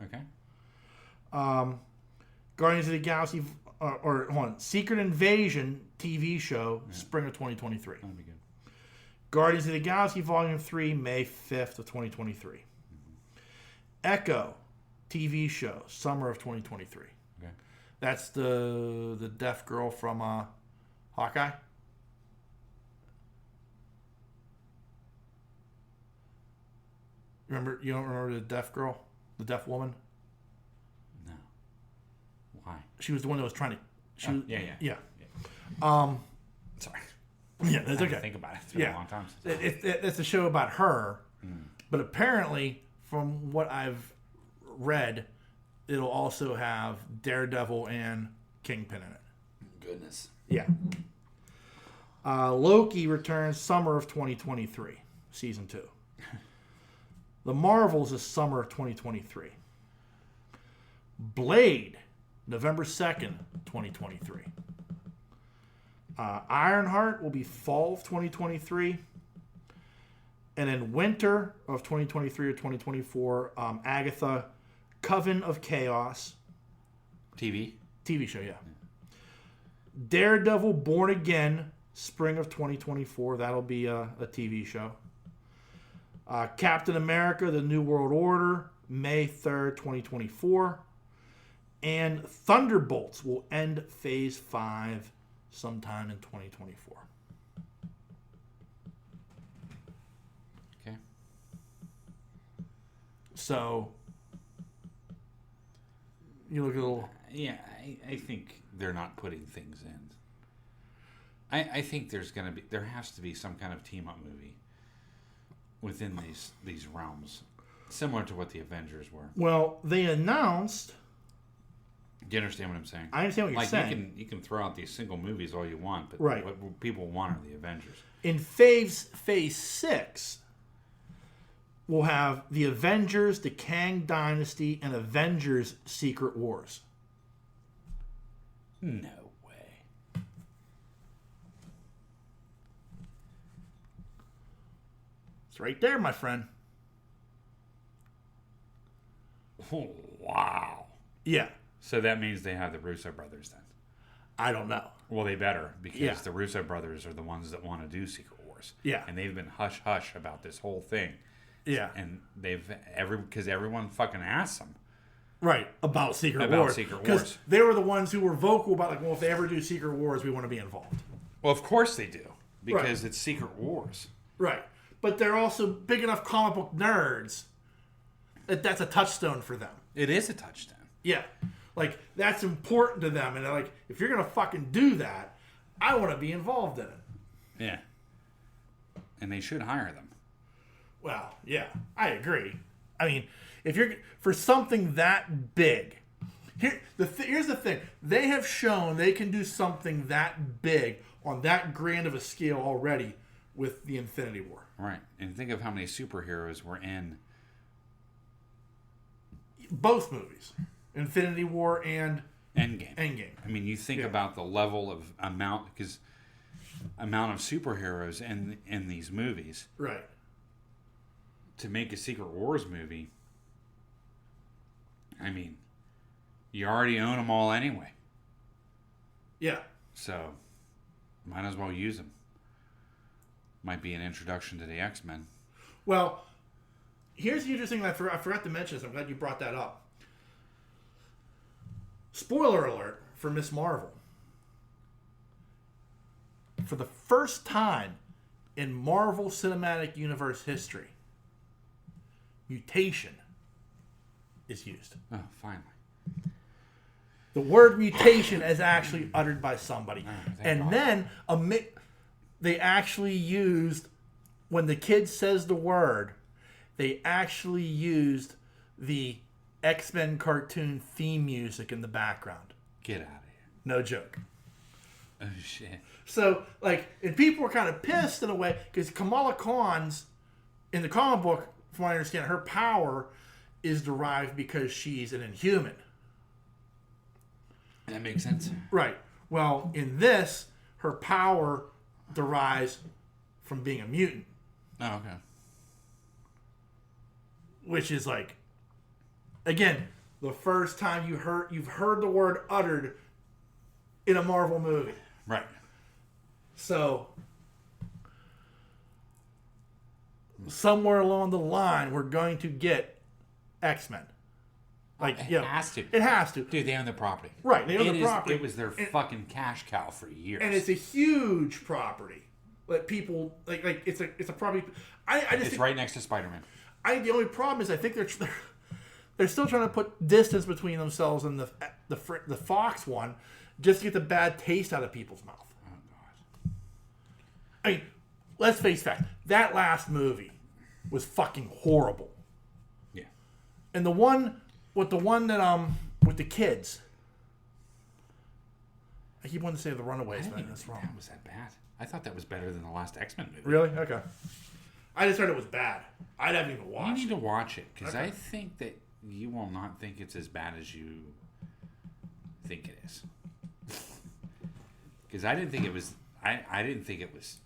Okay. Guardians of the Galaxy, hold on, Secret Invasion TV show, spring of 2023. That'll be good. Guardians of the Galaxy Volume 3, May 5th of 2023. Echo TV show, summer of 2023. Okay. That's the deaf girl from Hawkeye. Remember? You don't remember the deaf girl? The deaf woman? No. Why? She was the one that was trying to... Yeah. Sorry. Yeah, that's I had to okay. think about it. It's been a long time since. It's a show about her. But apparently, from what I've read, it'll also have Daredevil and Kingpin in it. Goodness. Yeah. Loki returns summer of 2023, season 2. The Marvels is summer of 2023. Blade, November 2nd, 2023. Ironheart will be fall of 2023. And then winter of 2023 or 2024, Agatha, Coven of Chaos. TV show, yeah. Daredevil, Born Again, spring of 2024. That'll be a TV show. Captain America, The New World Order, May 3rd, 2024. And Thunderbolts will end Phase 5 sometime in 2024. Okay. So, you look a little... Yeah, I think they're not putting things in. I think there has to be some kind of team-up movie within these realms, similar to what the Avengers were. Well, they announced... Do you understand what I'm saying? I understand what you're saying. You can throw out these single movies all you want, but right. What people want are the Avengers. In Phase 6, we'll have the Avengers, the Kang Dynasty, and Avengers Secret Wars. No way. It's right there, my friend. Oh, wow. Yeah. So that means they have the Russo brothers then? I don't know. Well, they better, because Yeah. the Russo brothers are the ones that want to do Secret Wars. Yeah. And they've been hush-hush about this whole thing. Yeah. And because everyone fucking asks them. Right, about Secret Wars. Because they were the ones who were vocal about, like, well, if they ever do Secret Wars, we want to be involved. Well, of course they do. Because Right. it's Secret Wars. Right. But they're also big enough comic book nerds that that's a touchstone for them. It is a touchdown. Yeah. Like, that's important to them. And they're like, if you're going to fucking do that, I want to be involved in it. Yeah. And they should hire them. Well, yeah, I agree. I mean, if you're for something that big, here's the thing: they have shown they can do something that big on that grand of a scale already with the Infinity War. Right. And think of how many superheroes were in Both movies. Infinity War and Endgame. I mean, you think about the level of amount of superheroes in these movies. Right. To make a Secret Wars movie, I mean, you already own them all anyway. Yeah. So, might as well use them. Might be an introduction to the X-Men. Well, here's the interesting thing. I forgot to mention this. I'm glad you brought that up. Spoiler alert for Miss Marvel. For the first time in Marvel Cinematic Universe history, mutation is used. Oh, finally. The word mutation is actually uttered by somebody. And God. then they actually used, when the kid says the word, they actually used the X-Men cartoon theme music in the background. Get out of here. No joke. Oh, shit. So, and people were kind of pissed in a way, because Kamala Khan's, in the comic book, from what I understand, her power is derived because she's an Inhuman. That makes sense. Right. Well, in this, her power derives from being a mutant. Oh, okay. Which is again, the first time you've heard the word uttered in a Marvel movie. Right. So, somewhere along the line, we're going to get X-Men. It has to. It has to. Dude, they own the property. Right, they own the property. It was their fucking cash cow for years. And it's a huge property. That people it's a property. I just it's think, right next to Spider-Man. the only problem is I think they're still trying to put distance between themselves and the Fox one, just to get the bad taste out of people's mouth. Oh God. I mean, let's face fact. That last movie was fucking horrible. Yeah. And the one with the kids. I keep wanting to say the Runaways, but that's wrong. That was that bad. I thought that was better than the last X-Men movie. Really? Okay. I just heard it was bad. I haven't even You watched need it. to watch it, because Okay. I think that you will not think it's as bad as you think it is. Because I didn't think it was. I didn't think it was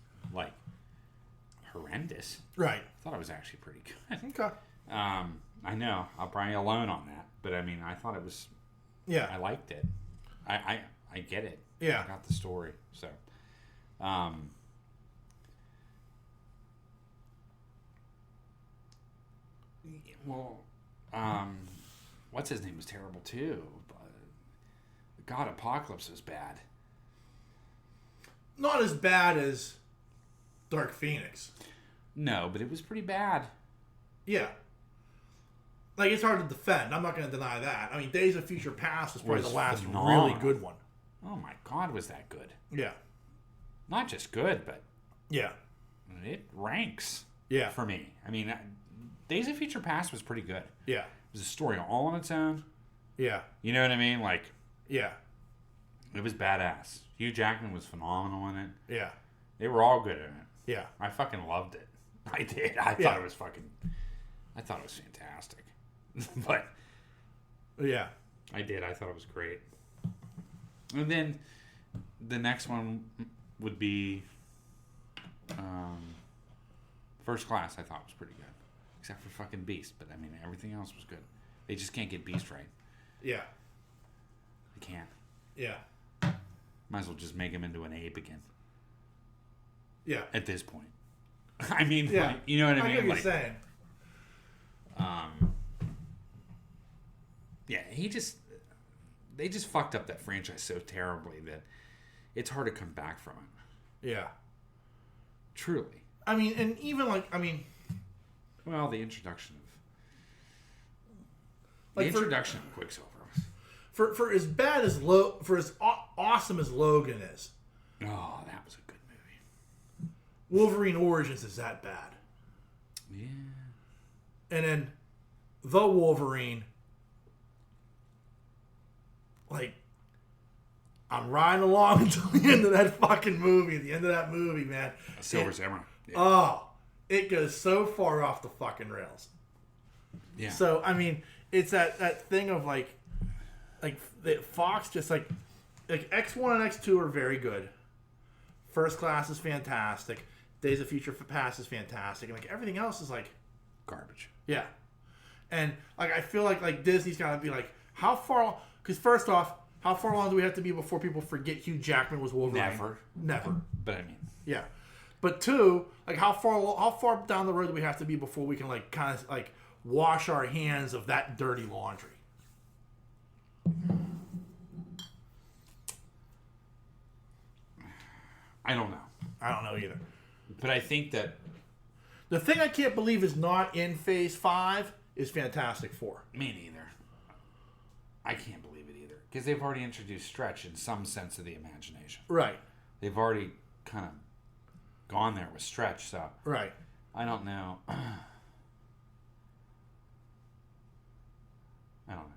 horrendous. Right. I thought it was actually pretty good. Okay. I know I'll probably alone on that, but I mean, I thought it was. Yeah. I liked it. I get it. Yeah. I got the story. So, what's his name was terrible too. God, Apocalypse was bad. Not as bad as Dark Phoenix. No, but it was pretty bad. Yeah. It's hard to defend. I'm not going to deny that. I mean, Days of Future Past was probably Was the last phenomenal. really good one. Oh my God, was that good? Yeah. Not just good, but Yeah. it ranks. Yeah. For me, I mean, Days of Future Past was pretty good. Yeah. It was a story all on its own. Yeah. You know what I mean? Yeah. It was badass. Hugh Jackman was phenomenal in it. Yeah. They were all good in it. Yeah. I fucking loved it. I did. I thought it was fantastic. But Yeah. I did. I thought it was great. And then the next one would be First Class. I thought was pretty good, except for fucking Beast. But I mean, everything else was good. They just can't get Beast right. Yeah. They can't. Yeah. Might as well just make him into an ape again. Yeah. At this point, I mean, Yeah. you know what I I mean? get what you're saying. Yeah, they just fucked up that franchise so terribly that it's hard to come back from it. Yeah. Truly. I mean, and even Well, the introduction of Quicksilver was. for as bad as for as awesome as Logan is, Oh, that was a good movie. Wolverine Origins is that bad. Yeah. And then the Wolverine, I'm riding along until the end of that fucking movie. The end of that movie, man. Silver Samurai. Yeah. Oh, it goes so far off the fucking rails. Yeah. So I mean, it's that thing of like that Fox just like X1 and X2 are very good. First Class is fantastic. Days of Future Past is fantastic, and like everything else is like garbage. Yeah, and like I feel like Disney's got to be like, how far? Because first off, how far along do we have to be before people forget Hugh Jackman was Wolverine? Never. But I mean, yeah. But two, like how far down the road do we have to be before we can like kind of like wash our hands of that dirty laundry? I don't know. I don't know either. But I think that the thing I can't believe is not in Phase 5 is Fantastic Four. me neither. I can't believe it either because they've already introduced Stretch in some sense of the imagination. Right. They've already kind of gone there with Stretch, so Right. I don't know. I don't know.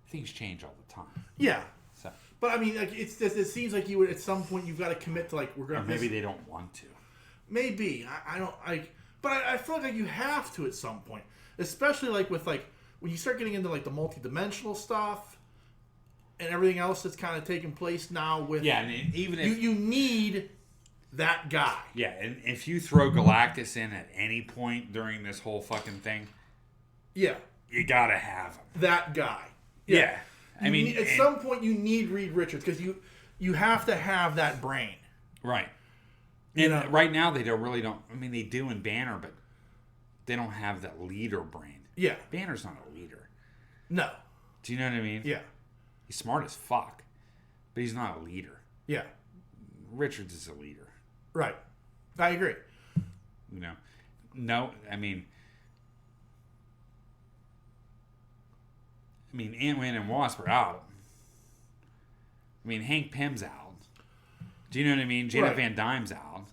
Things change all the time. Yeah. So But I mean, like it seems like you would at some point you've got to commit to like we're gonna. or maybe they don't want to. Maybe I don't like, but I feel like you have to at some point, especially like with like when you start getting into like the multi-dimensional stuff and everything else that's kind of taking place now. With Yeah, and even if you need that guy. yeah, and if you throw Galactus in at any point during this whole fucking thing, Yeah, you gotta have him. that guy. Yeah, I mean, at some point you need Reed Richards because you have to have that brain. right. You And know? right now they don't. I mean, they do in Banner, but they don't have that leader brain. Yeah. Banner's not a leader. No. Do you know what I mean? Yeah. He's smart as fuck, but he's not a leader. Yeah. Richards is a leader. Right. I agree. You know, no, I mean, Ant-Man and Wasp are out. I mean, Hank Pym's out. Do you know what I mean? Janet Right. Van Dyne's out.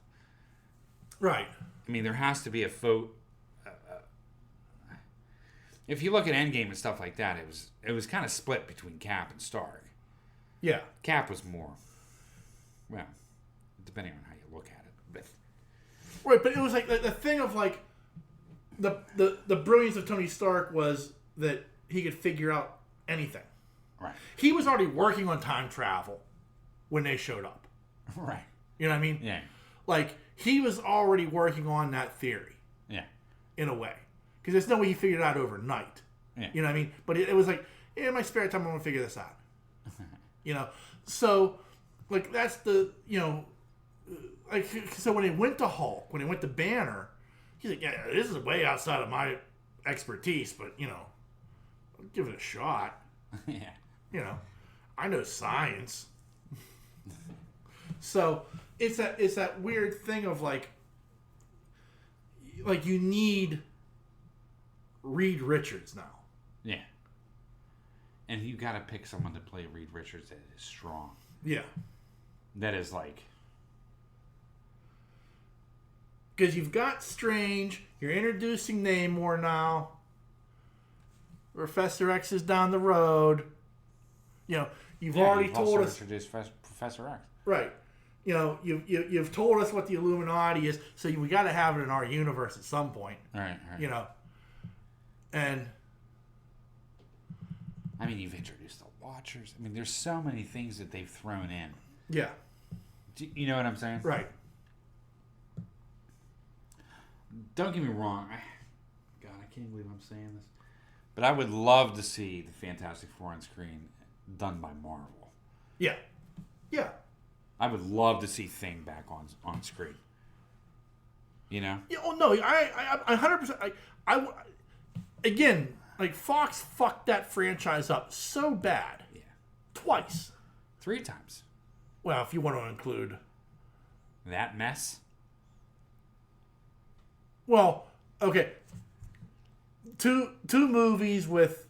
Right. I mean, there has to be a folk. If you look at Endgame and stuff like that, it was kind of split between Cap and Stark. Yeah. Cap was more, well, depending on how you look at it, but Right, but it was like the thing of like the brilliance of Tony Stark was that he could figure out anything. right, He was already working on time travel when they showed up. right, You know what I mean? yeah, Like he was already working on that theory yeah, in a way because there's no way he figured it out overnight. yeah, You know what I mean? But it was like in my spare time I'm gonna figure this out. You know, so like that's the like so when he went to Hulk, when he went to Banner, he's like, yeah, this is way outside of my expertise, but I'll give it a shot. yeah, I know science. So it's that weird thing of like you need Reed Richards now. yeah. And you got to pick someone to play Reed Richards that is strong. Yeah. That is like, Because you've got Strange, you're introducing Namor now. Professor X is down the road. You've already told us. Introduced Professor X. Right. You've told us what the Illuminati is, so we got to have it in our universe at some point. Right, right. And I mean, you've introduced the Watchers. I mean, there's so many things that they've thrown in. yeah, You know what I'm saying? right. Don't get me wrong. God, I can't believe I'm saying this. But I would love to see the Fantastic Four on screen done by Marvel. Yeah, yeah. I would love to see Thing back on screen. You know? Yeah. Oh no, I 100%. Again, like Fox fucked that franchise up so bad. Yeah. Twice. 3 times. Well, if you want to include. That mess? Well, okay. Two movies with.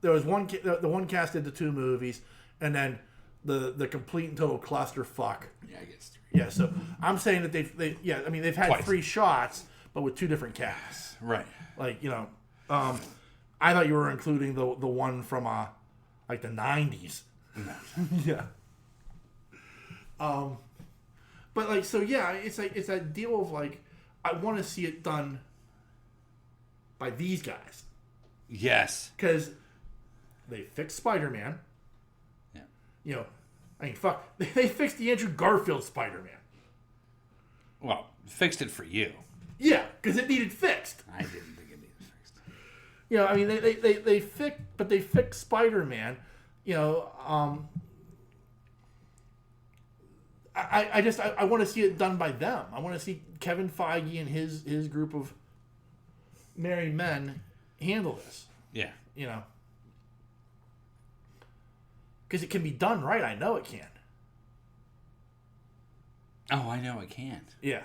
There was one. The one cast did the 2 movies, and then the complete and total clusterfuck. Yeah, I guess 3. Yeah, so I'm saying that they've had Twice. 3 shots, but with 2 different casts. Right. Like I thought you were including the one from like the 90s. No. Yeah. But like, so yeah, it's like it's that deal of like, I want to see it done by these guys Yes. because they fixed Spider-Man. Yeah. You know, I mean, fuck, they fixed the Andrew Garfield Spider-Man. Well, fixed it for you. Yeah, because it needed fixed. I didn't think it needed fixed. You know, I mean, they fixed Spider-Man. You know, I want to see it done by them. I want to see Kevin Feige and his group of married men handle this. Yeah. You know, because it can be done right. I know it can. Oh, I know it can't. Yeah.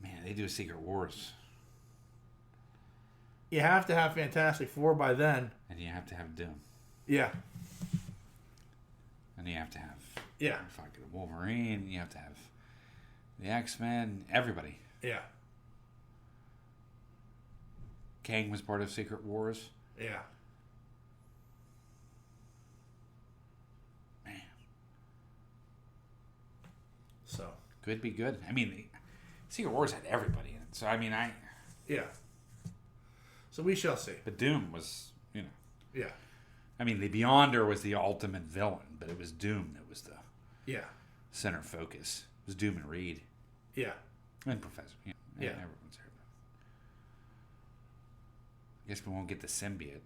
Man, they do Secret Wars. You have to have Fantastic Four by then. And you have to have Doom. Yeah. And you have to have Yeah. fucking Wolverine. You have to have the X-Men. Everybody. Yeah. Kang was part of Secret Wars. Yeah. Man. So. Could be good. I mean, Secret Wars had everybody in it. So, I mean, Yeah. So we shall see. But Doom was, you know. Yeah. I mean, the Beyonder was the ultimate villain, but it was Doom that was the Yeah. center focus. It was Doom and Reed. Yeah. And Professor. You know, Yeah. Everyone's there. I guess we won't get the symbiote.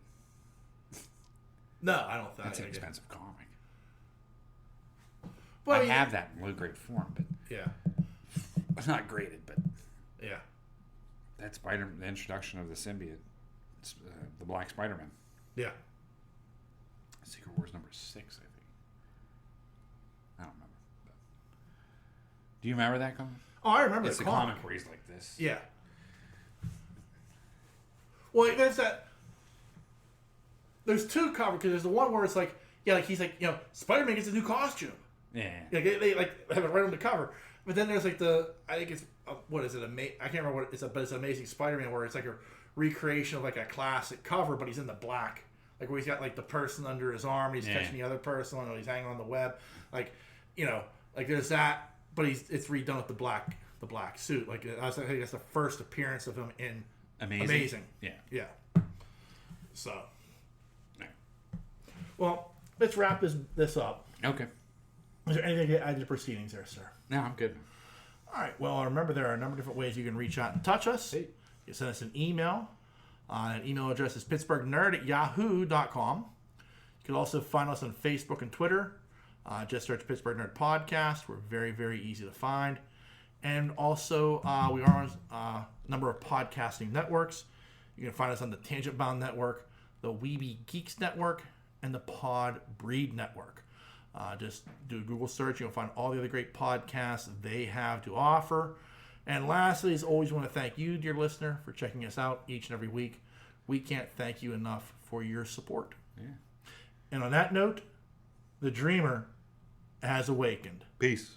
No, I don't think That's an expensive comic. Well, I have that in low-grade form, but Yeah. it's not graded, but Yeah. that's the introduction of the symbiote. It's, the Black Spider-Man. Yeah. Secret Wars number 6, I think. I don't remember. But. Do you remember that comic? Oh, I remember It's the the comic. comic where he's like this. Yeah. Well, there's that. There's two covers because there's the one where it's like, yeah, like he's like, you know, Spider-Man gets a new costume. Yeah. Like they like have it right on the cover. But then there's like I think it's what is it? I can't remember what it's but it's Amazing Spider-Man where it's like a recreation of like a classic cover, but he's in the black, like where he's got like the person under his arm, and he's catching the other person, and he's hanging on the web, like, you know, like there's that, but it's redone with the black suit. Like I think that's the first appearance of him in Amazing. Yeah. Yeah. So. Yeah. Well, let's wrap this up. Okay. Is there anything to add to the proceedings there, sir? No, I'm good. All right. Well, remember there are a number of different ways you can reach out and touch us. Hey. You can send us an email. That email address is pittsburghnerd@yahoo.com. You can also find us on Facebook and Twitter. Just search Pittsburgh Nerd Podcast. We're very, very easy to find. And also, we are on a number of podcasting networks. You can find us on the Tangent Bound Network, the Weeby Geeks Network, and the Pod Breed Network. Just do a Google search. You'll find all the other great podcasts they have to offer. And lastly, as always, want to thank you, dear listener, for checking us out each and every week. We can't thank you enough for your support. Yeah. And on that note, the dreamer has awakened. Peace.